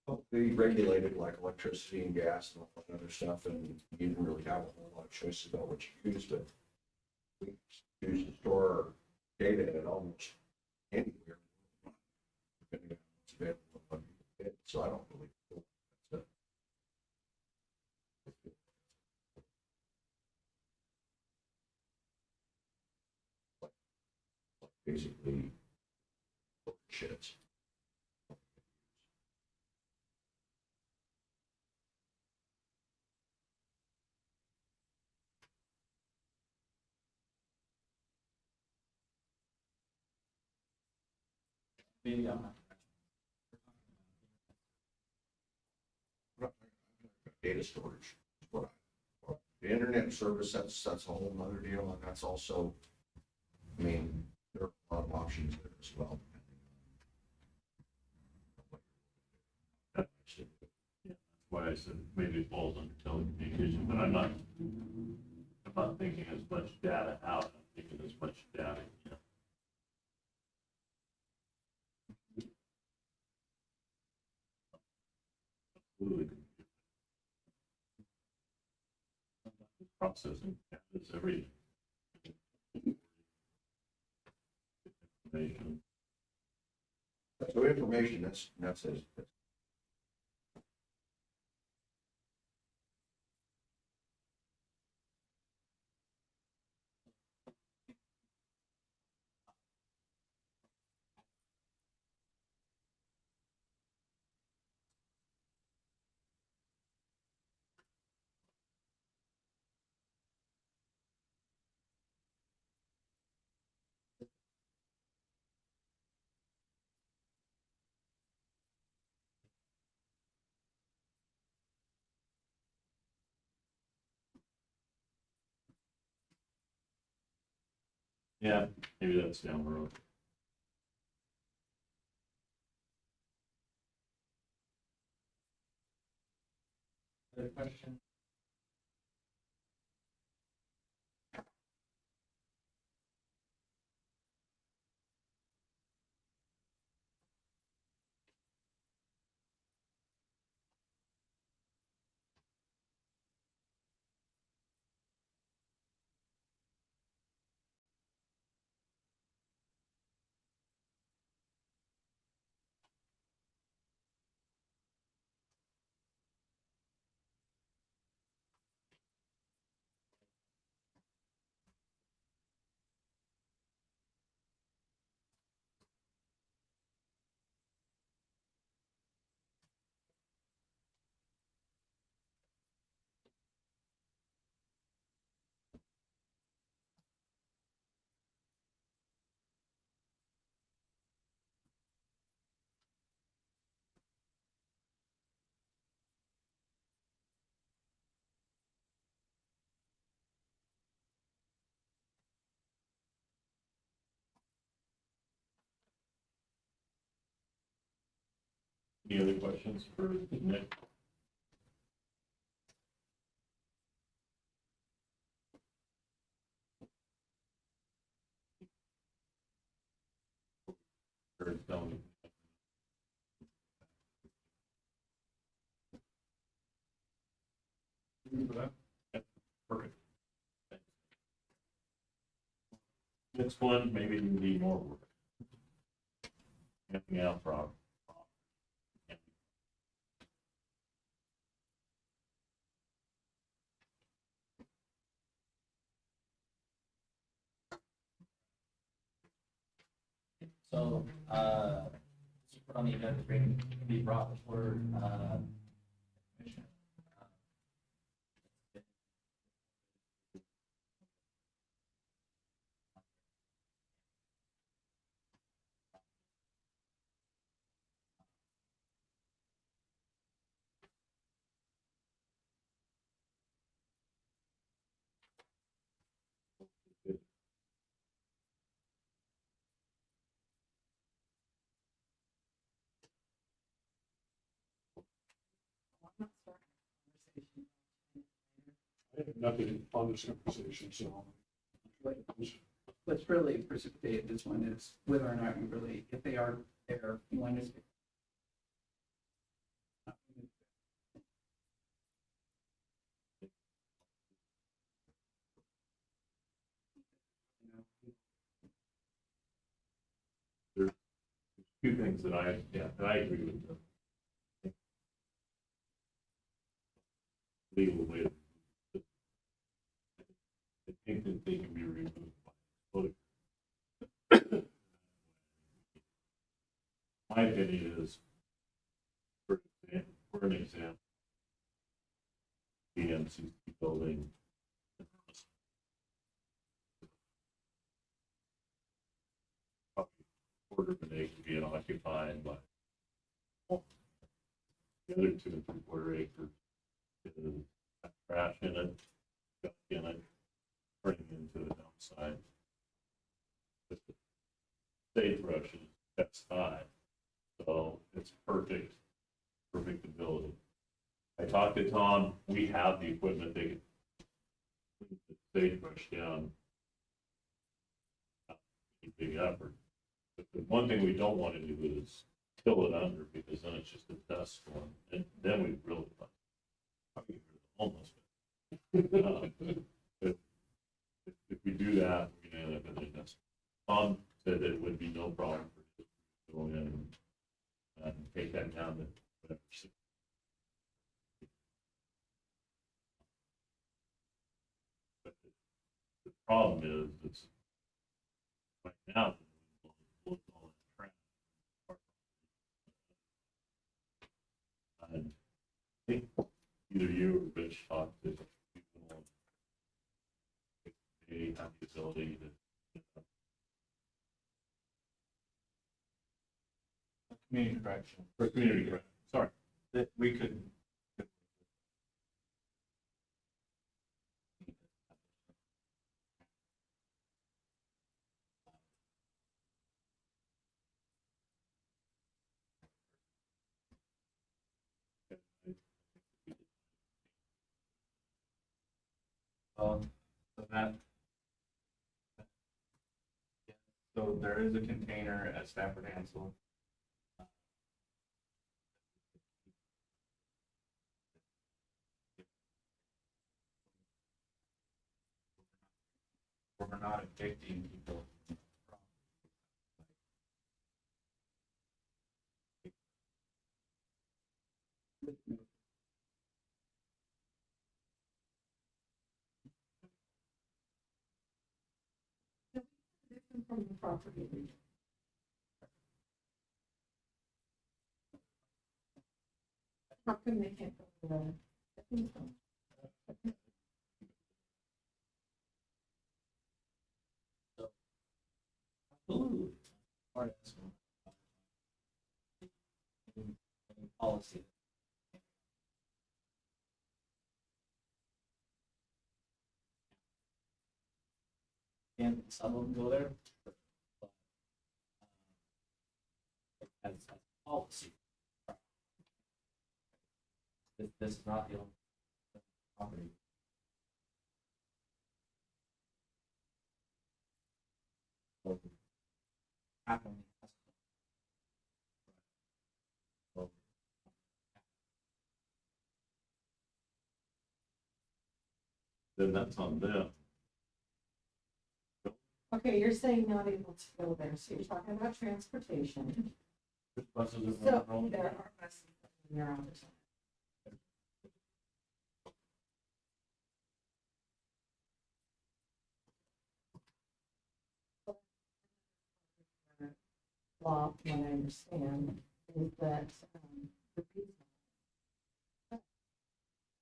publicly regulated like electricity and gas and all that other stuff, and you didn't really have a whole lot of choices about what you use, but we choose to store data at almost anywhere. Depending on what's available and what you get. So I don't really feel that's basically shits. maybe I'm not. Data storage. Is what the internet service, that's a whole nother deal, and that's also, I mean, there are a lot of options there as well. that's why I said maybe it falls under telecommunications, but I'm not thinking as much data out, I'm thinking as much data, you know. Absolutely. Processing is everything. Information. So information, that's it. Yeah, maybe that's down the road. Other question? Any other questions for Nick? Or don't? Yep, perfect. Next one, maybe you need more work. Anything else, Rob? So, just put on the agenda, bring, be brought before, commission. I have nothing on this conversation, so. What's really precipitated this one is whether or not we really, if they are there, you want to. Two things that I agree with them. Legal way. I think that they can be removed by voting. My opinion is, for an example, the MCC building. Probably a quarter of an acre being occupied by the other 2 3/4 acres. Got trash in it, got in it, turning into the downside. But the sagebrush is that's high, so it's perfect ability. I talked to Tom, we have the equipment, they can clean the sagebrush down. Not a big effort. But the one thing we don't want to do is till it under, because then it's just a dust storm, and then we really probably get rid of the homeless. But if we do that, we're gonna end up in a dust. Tom said that it would be no problem for us to go in and take that down to whatever. But the problem is, it's right now, all that trash. And I think either you or Rich talked to people, they have the ability to. Community correction, For community correction, sorry. that we could. So that. So there is a container at Stafford Hansel. We're not evicting people. From the property. How come they can't go to the? Ooh. Part of this one. Policy. And some of them go there. But, as policy. This is not the only property. Happen. Then that's on them. Okay, you're saying not able to go there, so you're talking about transportation. Buses are So running. there are buses that are all the time. law, from what I understand, is that, the people,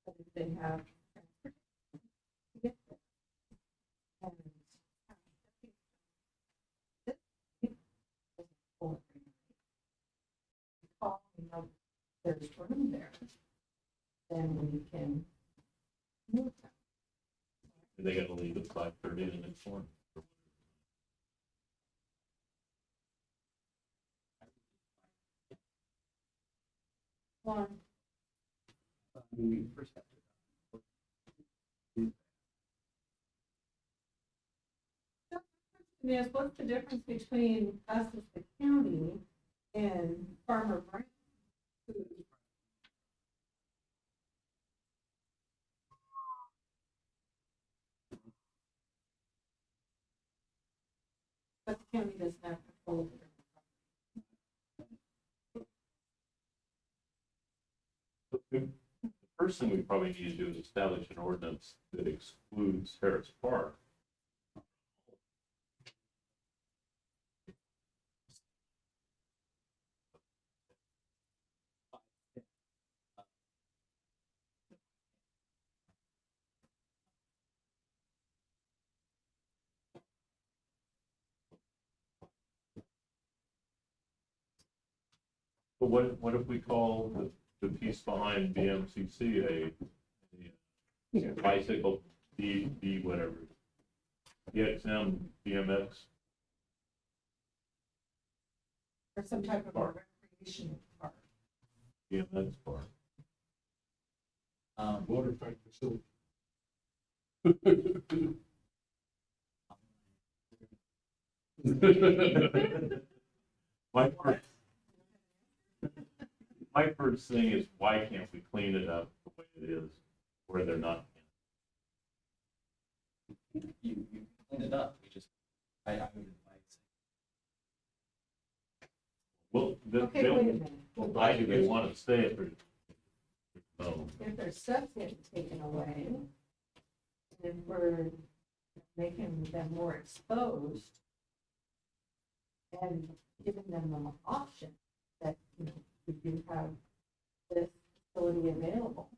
but if they have transportation to get there. And call, there's room there, then we can move them. They gotta leave at 5:30 the next morning. Well, We first have to. yes, what's the difference between us as the county and Farmer Brown? But the county doesn't have control over it. The first thing we probably need to do is establish an ordinance that excludes Harris Park. But what if we call the piece behind BMCC a bicycle, B whatever, BXM, BMX Or some type of a recreation park. BMX park? Motorcycle facility. My first thing is, why can't we clean it up the way it is, where they're not? You clean it up, we just, I would advise. Well, Okay, wait a minute. well, why do they want to stay if they're, no, If their stuff's getting taken away, and if we're making them more exposed and giving them an option that, you know, we do have this facility available.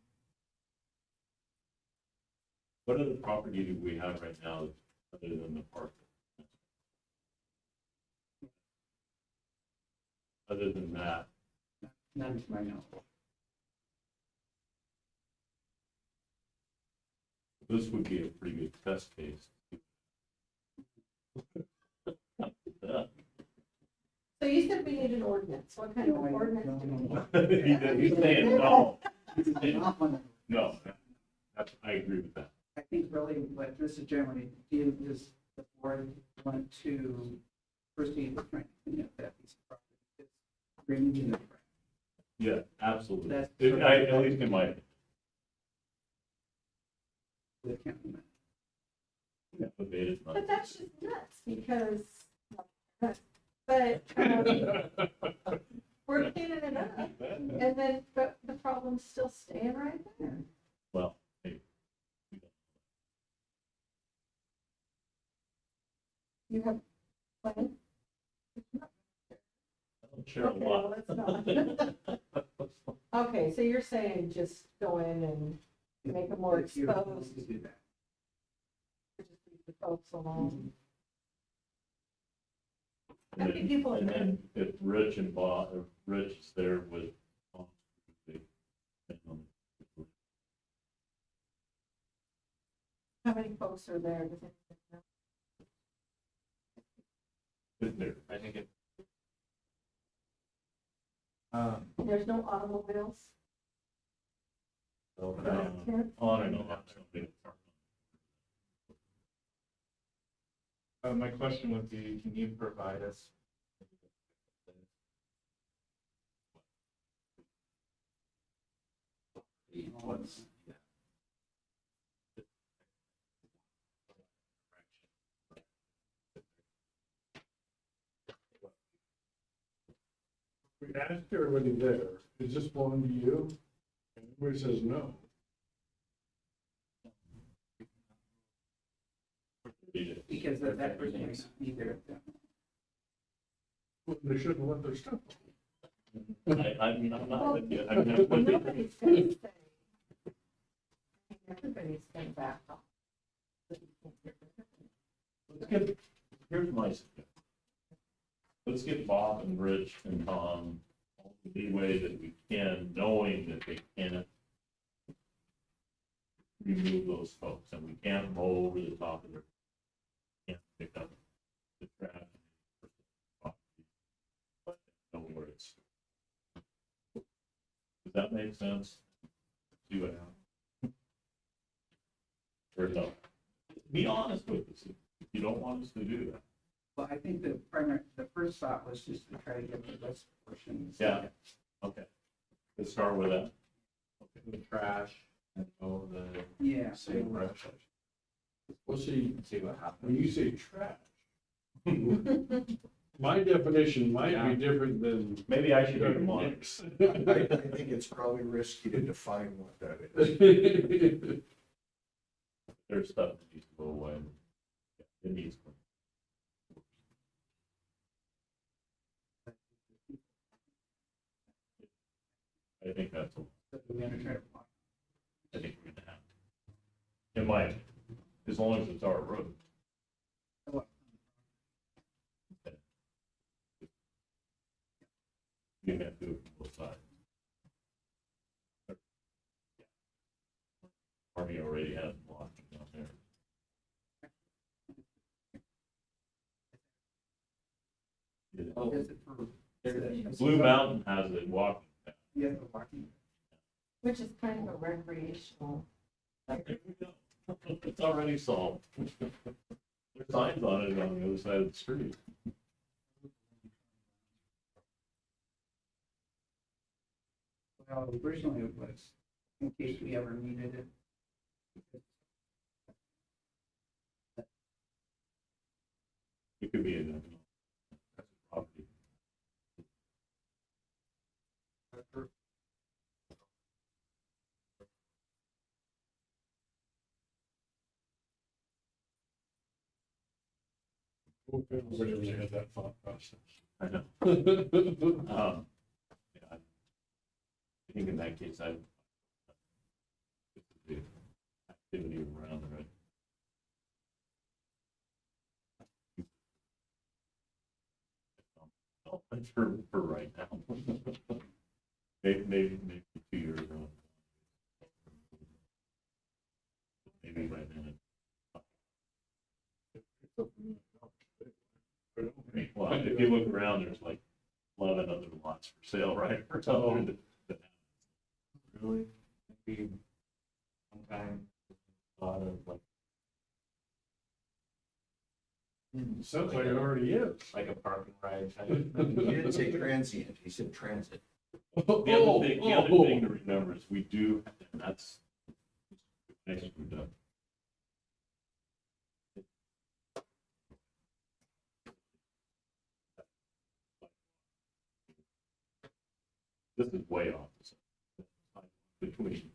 what other property do we have right now other than the park? Other than that, Not to my knowledge. this would be a pretty good test case. So you said we need an ordinance. What kind of ordinance do we need? He's saying no. Not one. No, I agree with that. I think really what Mr. Chairman, is the board want to proceed with trying to clean up that piece of property. It's drainage in the front. Yeah, absolutely. That's- At least in my, The county. debated. But that's just nuts because, but we're cleaning it up and then, but the problem's still staying right there. Well, hey, You have plans? I don't share a Okay, well, lot. let's not. Okay, so you're saying just go in and make them more If you're willing exposed, to do that. just leave the folks alone. And How many then- people And are then if Rich and Bob, if Rich is there with. How many folks are there? Does anybody know? There. I think it. There's no automobiles? So, Kids? on and on. My question would be, can you provide us? What's, We asked everybody there, is this belong to you? And everybody says no. Because that person is either of them. They shouldn't let their stuff. I'm not with you. I mean, I'm with you. Nobody's gonna say. Everybody's gonna back off. Here's my suggestion. Let's get Bob and Rich and Tom all the leeway that we can, knowing that they can't remove those folks, and we can't roll over the top of their, can't pick up the trash. But know where it's. Does that make sense? Do it. Or no? Be honest with us, if you don't want us to do that. Well, I think the first thought was just to try to get the list portions. Yeah. Okay, let's start with that. The trash and all the. Yeah. Same trash. Well, see, See what happens. when you say trash, my definition might be different than. Maybe I should do mine. I think it's probably risky to define what that is. There's stuff that needs to go away. Yeah, it needs to. I think that's, So we're gonna try to block. I think we're gonna have to. In my opinion, as long as it's our road. You have to do it from both sides. Army already has blocking out there. Oh, is it for? Blue Mountain has it walking. Yeah, the walking. Which is kind of a recreational. It's already solved. There's signs on it on the other side of the street. Well, originally it was in case we ever needed it. It could be a property. Everybody had that thought process. I know. Yeah, I think in that case, the activity around it. Oh, that's for right now. Maybe 2 years ago. Maybe by then. Well, if you look around, there's like 11 other lots for sale, right? Really? Maybe sometime, a lot of like. Sounds like it already is. Like a parking ride type. He didn't say transient, he said transit. The other thing to remember is we do, and that's, next we're done. This is way off. Between.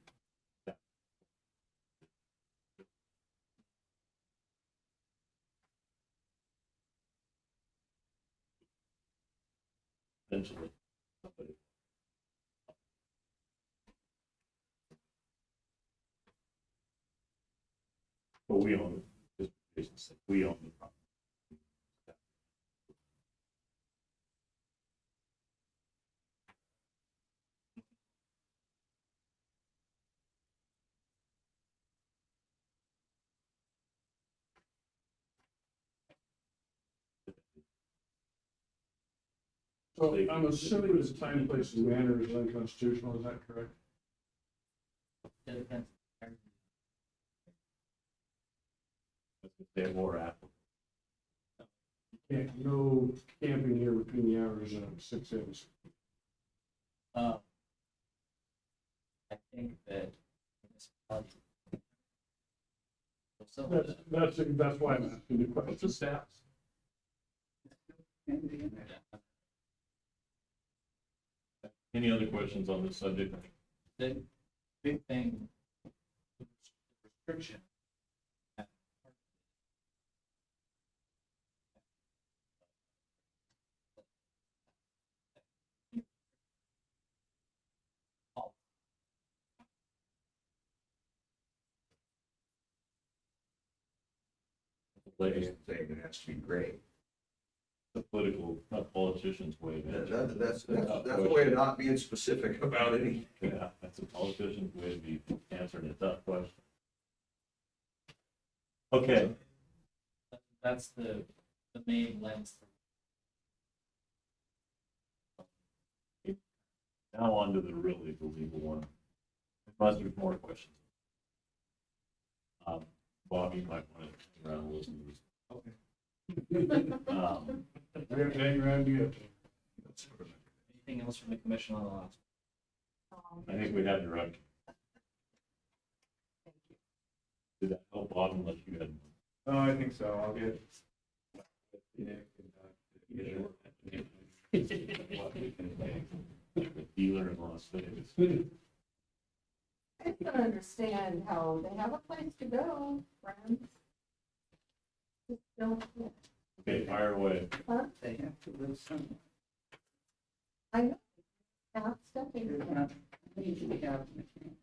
Essentially. Somebody. But we own it. We own the property. So I'm assuming this time, place, and manner is unconstitutional, is that correct? It depends. They're more applicable. Can't, no camping here between the hours of 6 a.m. I think that. That's why I'm asking the question. What's the stats? Any other questions on this subject? The big thing, restriction. Like, saying it has to be gray. the political, not politicians' way of answering. That's a way of not being specific about any. Yeah, that's a politician's way of be answering a tough question. Okay, That's the main lens. now on to the really the legal one. Unless there's more questions. Bob, you might want to hang around and listen to this. Okay. We have to hang around you. Anything else from the commission on the last? I think we had direction. Did that help, Bob, unless you had? Oh, I think so. I'll get. Dealer in Las Vegas. I just don't understand how they have a place to go, friends. Just don't, Okay, fire away. huh? They have to live somewhere. I know. Not stepping. There's not, they usually have in the county.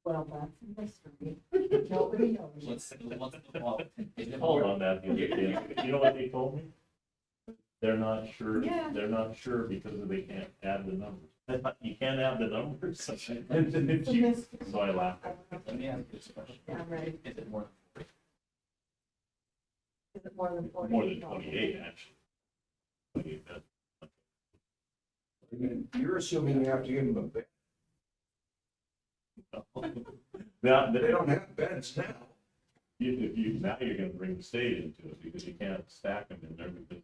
Well, that's a mystery. Nobody knows. What's the fault? Is it Hold more? on that. You know what they told me? They're not sure, Yeah. they're not sure because they can't add the numbers. I thought, you can't add the numbers? So I laughed. Let me ask you this question. Yeah, right. Is it more? Is it more than 40? More than 28, actually. 28, You're assuming you have to give them a bed. Now, They don't have beds now. now you're gonna bring the state into it because you can't stack them in there because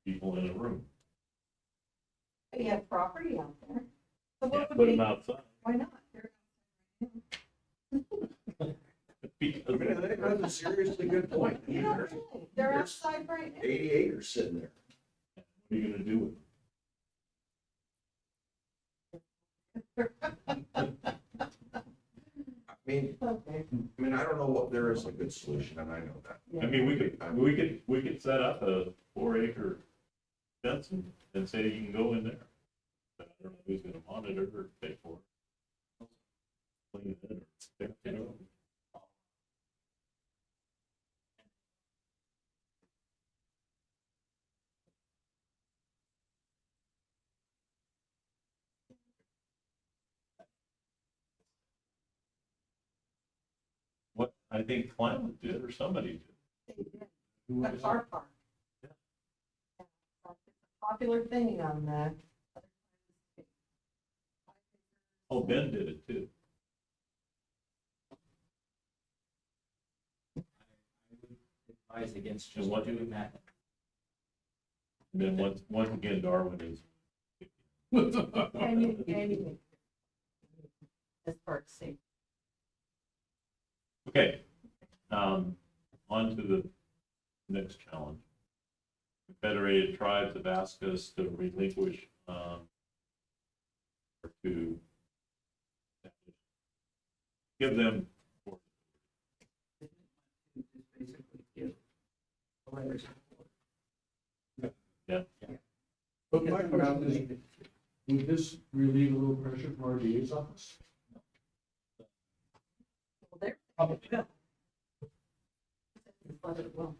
people in a room. You have property out there. So Can't what put would them be, outside. why not? They're- Because That's a seriously good point. You know, really, they're outside right now. 80 acres sitting there. what are you gonna do with Okay. I mean, I don't know what, there is a good solution, and I know that. them? I mean, we could set up a 4-acre fence and say you can go in there. But I don't know who's gonna monitor or pay for it. Clean it or fix it up. What, I think Climate did, or somebody did. They did. The car park. Yeah. It's a popular thing on the. Oh, Ben did it too. Advise against And just what- doing that. And then once again, Darwin is. Anything. As part safe. Okay, on to the next challenge. Confederated Tribes have asked us to relinquish, or to give them, Just basically give a letter of support. yeah, But my Because question is, they- would this relieve a little pressure from our DA's office? Well, there. Probably. Will. But it will.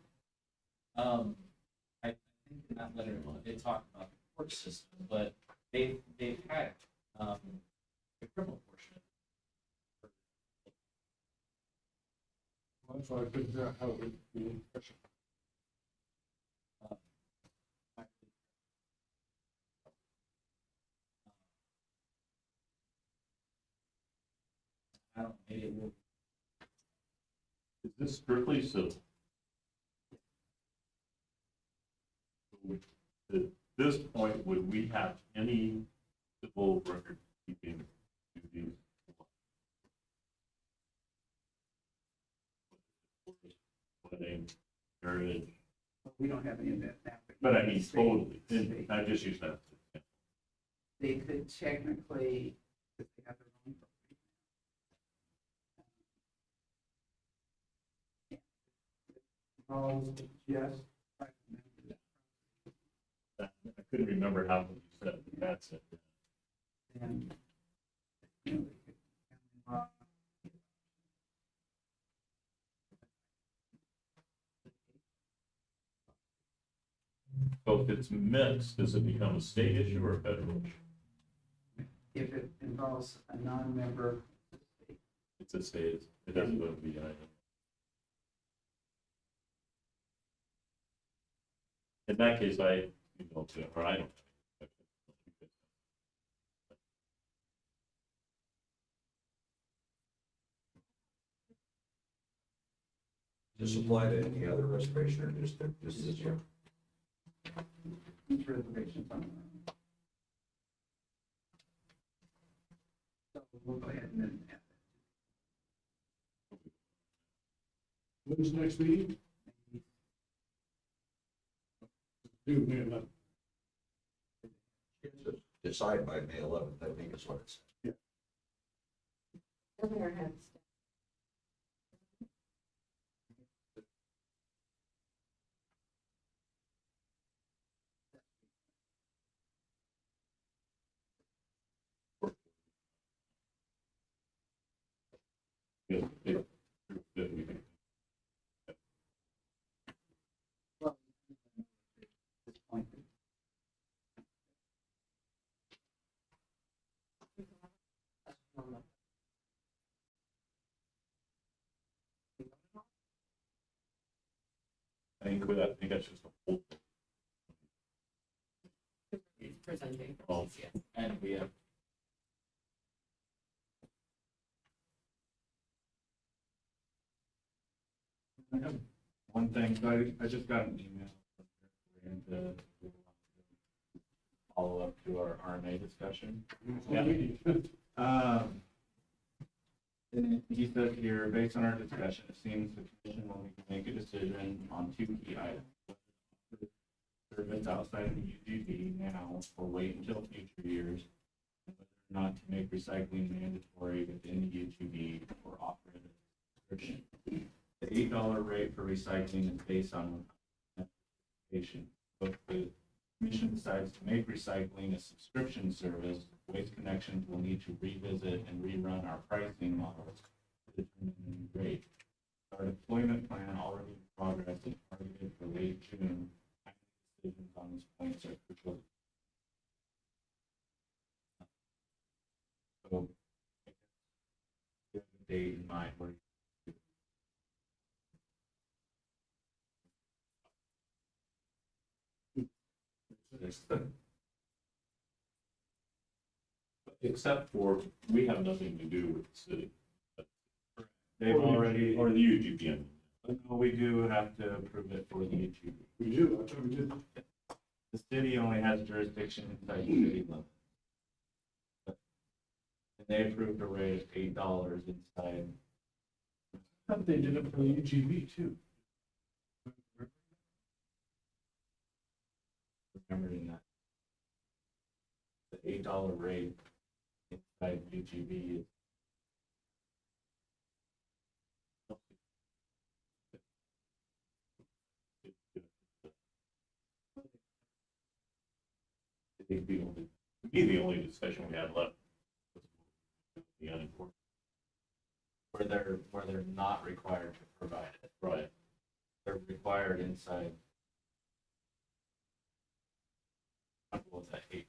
I think in that letter, they talked about the court system, but they've had, the criminal portion. That's why I couldn't figure out how it would relieve pressure. I don't know, maybe it will. is this strictly civil? At this point, would we have any civil record keeping duties? Wedding, marriage, We don't have any of that now. but I mean, State- totally, state. I just use that. They could technically, if they have their own property. Oh, just. I couldn't remember how you said it, but that's it. And, you know, they could. So if it's mixed, does it become a state issue or a federal issue? If it involves a non-member, It's a state, it doesn't go to the United. In that case, you don't, or I don't. Does this apply to any other reservation or just this year? each reservation's on their own. So we'll go ahead and then add When's the next meeting? Due May 11th. Decide by May 11th, I think is what it says. Governor has If we can. this point. I think that's just a whole. Presenting. Oh. And we have. I have one thing, so I just got an email and follow up to our RMA discussion. And he said here, based on our discussion, it seems the commission will need to make a decision on two key items. Service outside of the UGB now or wait until future years, and whether or not to make recycling mandatory within the UGB or offer it as a subscription. The $8 rate for recycling is based on application. But if the commission decides to make recycling a subscription service, Waste Connections will need to revisit and rerun our pricing models to determine the new rate. Our deployment plan already in progress is targeted for late June. Decisions on these points are crucial. So, give a date in mind where Except for, we have nothing to do with the city. they've already, Or the UGPN. no, we do have to approve it for the UGB. We do, I thought we did. The city only has jurisdiction inside the city limits. And they approved a rate of $8 inside. I thought they did it for the UGB too. Remembering that. The $8 rate inside UGB is. I think the only discussion we had left was the unincorporated. Where they're not required to provide it. Right. They're required inside. What's that, 8?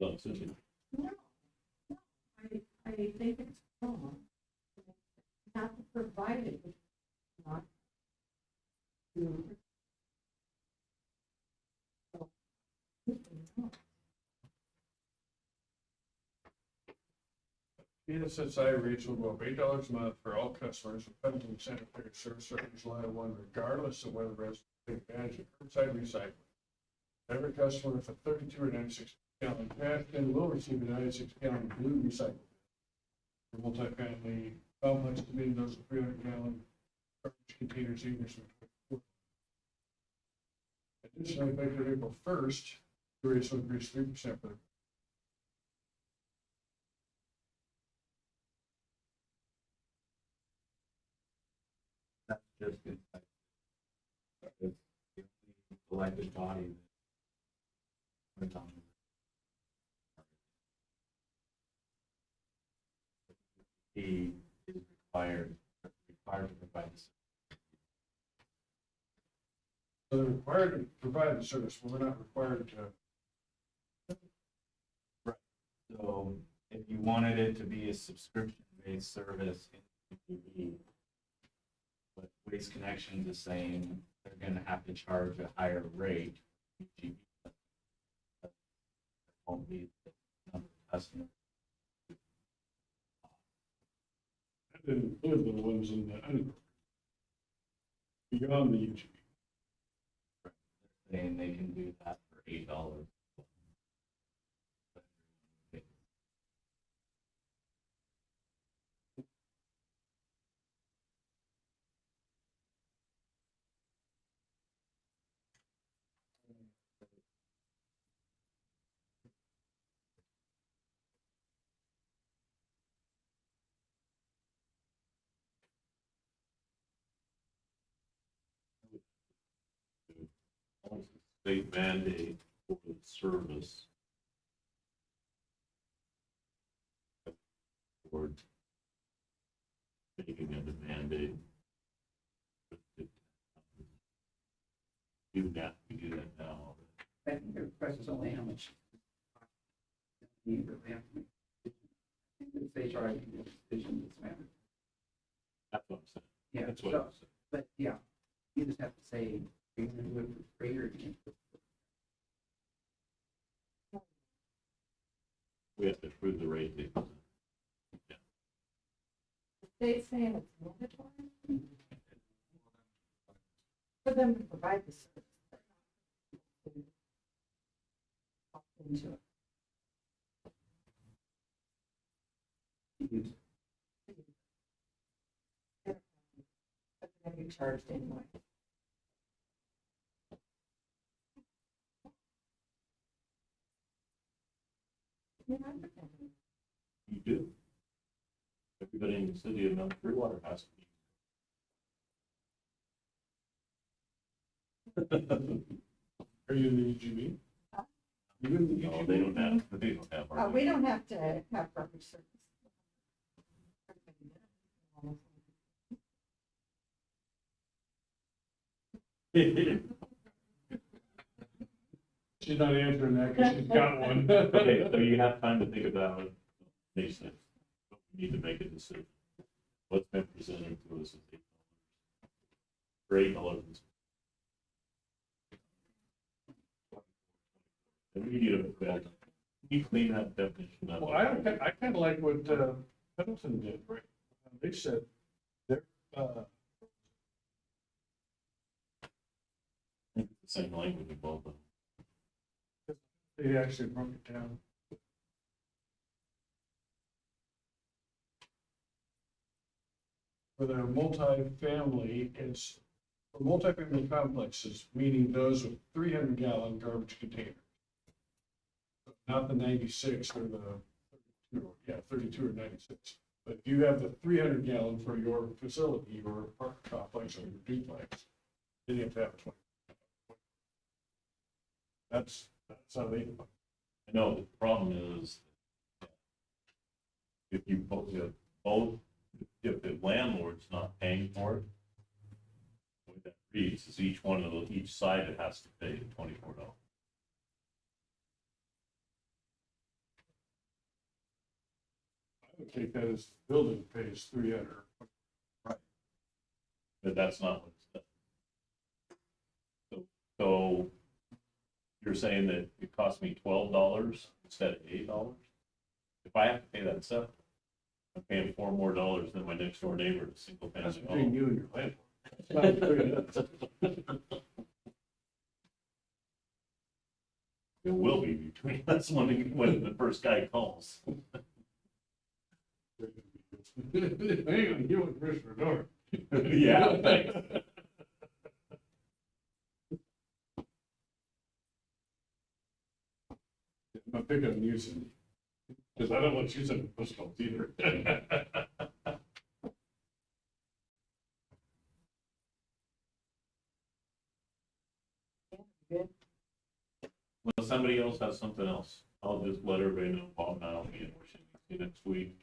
no, I think it's wrong. You have to provide it, not to. PSSI rates will go up $8 a month for all customers with federally sanitary service or July 1, regardless of whether residents take advantage of curbside recycling. Every customer with a 32 or 96 gallon trash bin will receive a 96 gallon blue recycle bin. For multifamily complex to meet those 300 gallon garbage containers each. Additionally, effective April 1st, the rates will increase 3% for the That's just inside. It's the elected body. That puts on. He is required to provide this. So they're required to provide the service, but we're not required to. So if you wanted it to be a subscription-based service in PPP, but Waste Connections is saying they're gonna have to charge a higher rate. That won't be the number of customers. That didn't include the ones in the under. Beyond the UGB. Saying they can do that for $8. State mandate for the service. Or making it a mandate. Do that, we do that now. I think the question is only how much. You really have to make. I think it's HR, you can make a decision this matter. That's what I'm saying. Yeah, That's what so, I'm saying. but yeah, you just have to say, are you gonna do it for free or are you gonna do it for We have to approve the rate. They present. State's saying it's mandatory for them to provide the service. but not to opt into it. use? But they're gonna be charged anyway. Yeah, I understand. You do. Everybody in the city of Mount Clearwater has to be. Are you in the UGB? Huh? You in the No, UGB? they don't have. our- We don't have to have garbage service. She's not answering that because she's got one. Okay, so you have time to think about it. Makes sense. But we need to make a decision. What's been presented to us is $8. For $8. And we need to, can you clean that definition up? Well, I kind of like what Pendleton did, right? They said they're, I think it's the same language in both of them. they actually broke it down. For their multifamily is, for multifamily complexes, meaning those with 300-gallon garbage containers. Not the 96 or the 32, yeah, 32 or 96. But if you have the 300-gallon for your facility, your apartment complex or your duplex, then you have to have a 20. That's how they. I know, the problem is if you both, if the landlord's not paying for it, what that reads is each side it has to pay $24. I would take that as the building pays 300. But that's not what it says. So you're saying that it costs me $12 instead of $8? If I have to pay that separate, I'm paying $4 more than my next door neighbor, a single That's family between home. you and your landlord. It's not between us. It will be between us when the first guy calls. Hang on, you and Commissioner North. Yeah, thanks. I'm picking on you, Cindy, because I don't want you sending push calls either. Good. Well, somebody else has something else. I'll just let everybody know Bob and I'll be in Washington DC next week.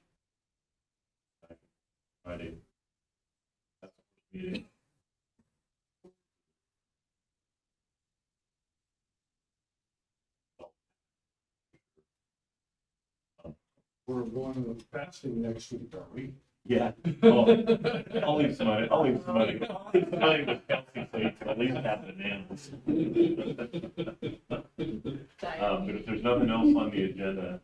Friday. That's the first meeting. We're going to fasting next week, are we? Yeah. Well, I'll leave some money, I'll leave some money with Kelsey, so you can at least have bananas. But if there's nothing else on the agenda,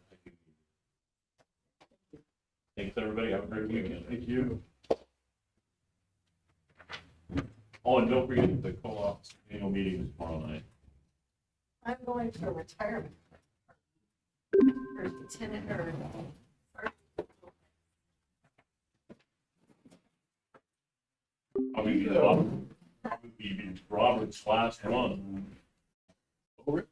thanks, everybody. Have a great weekend. Thank you. Oh, and don't forget the co-op's annual meeting is tomorrow night. I'm going to a retirement. For lieutenant or. Probably be Robert's last one. Okay.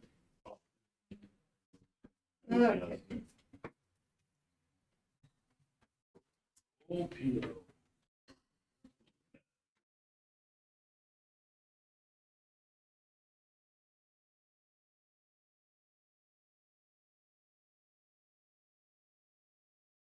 OPO.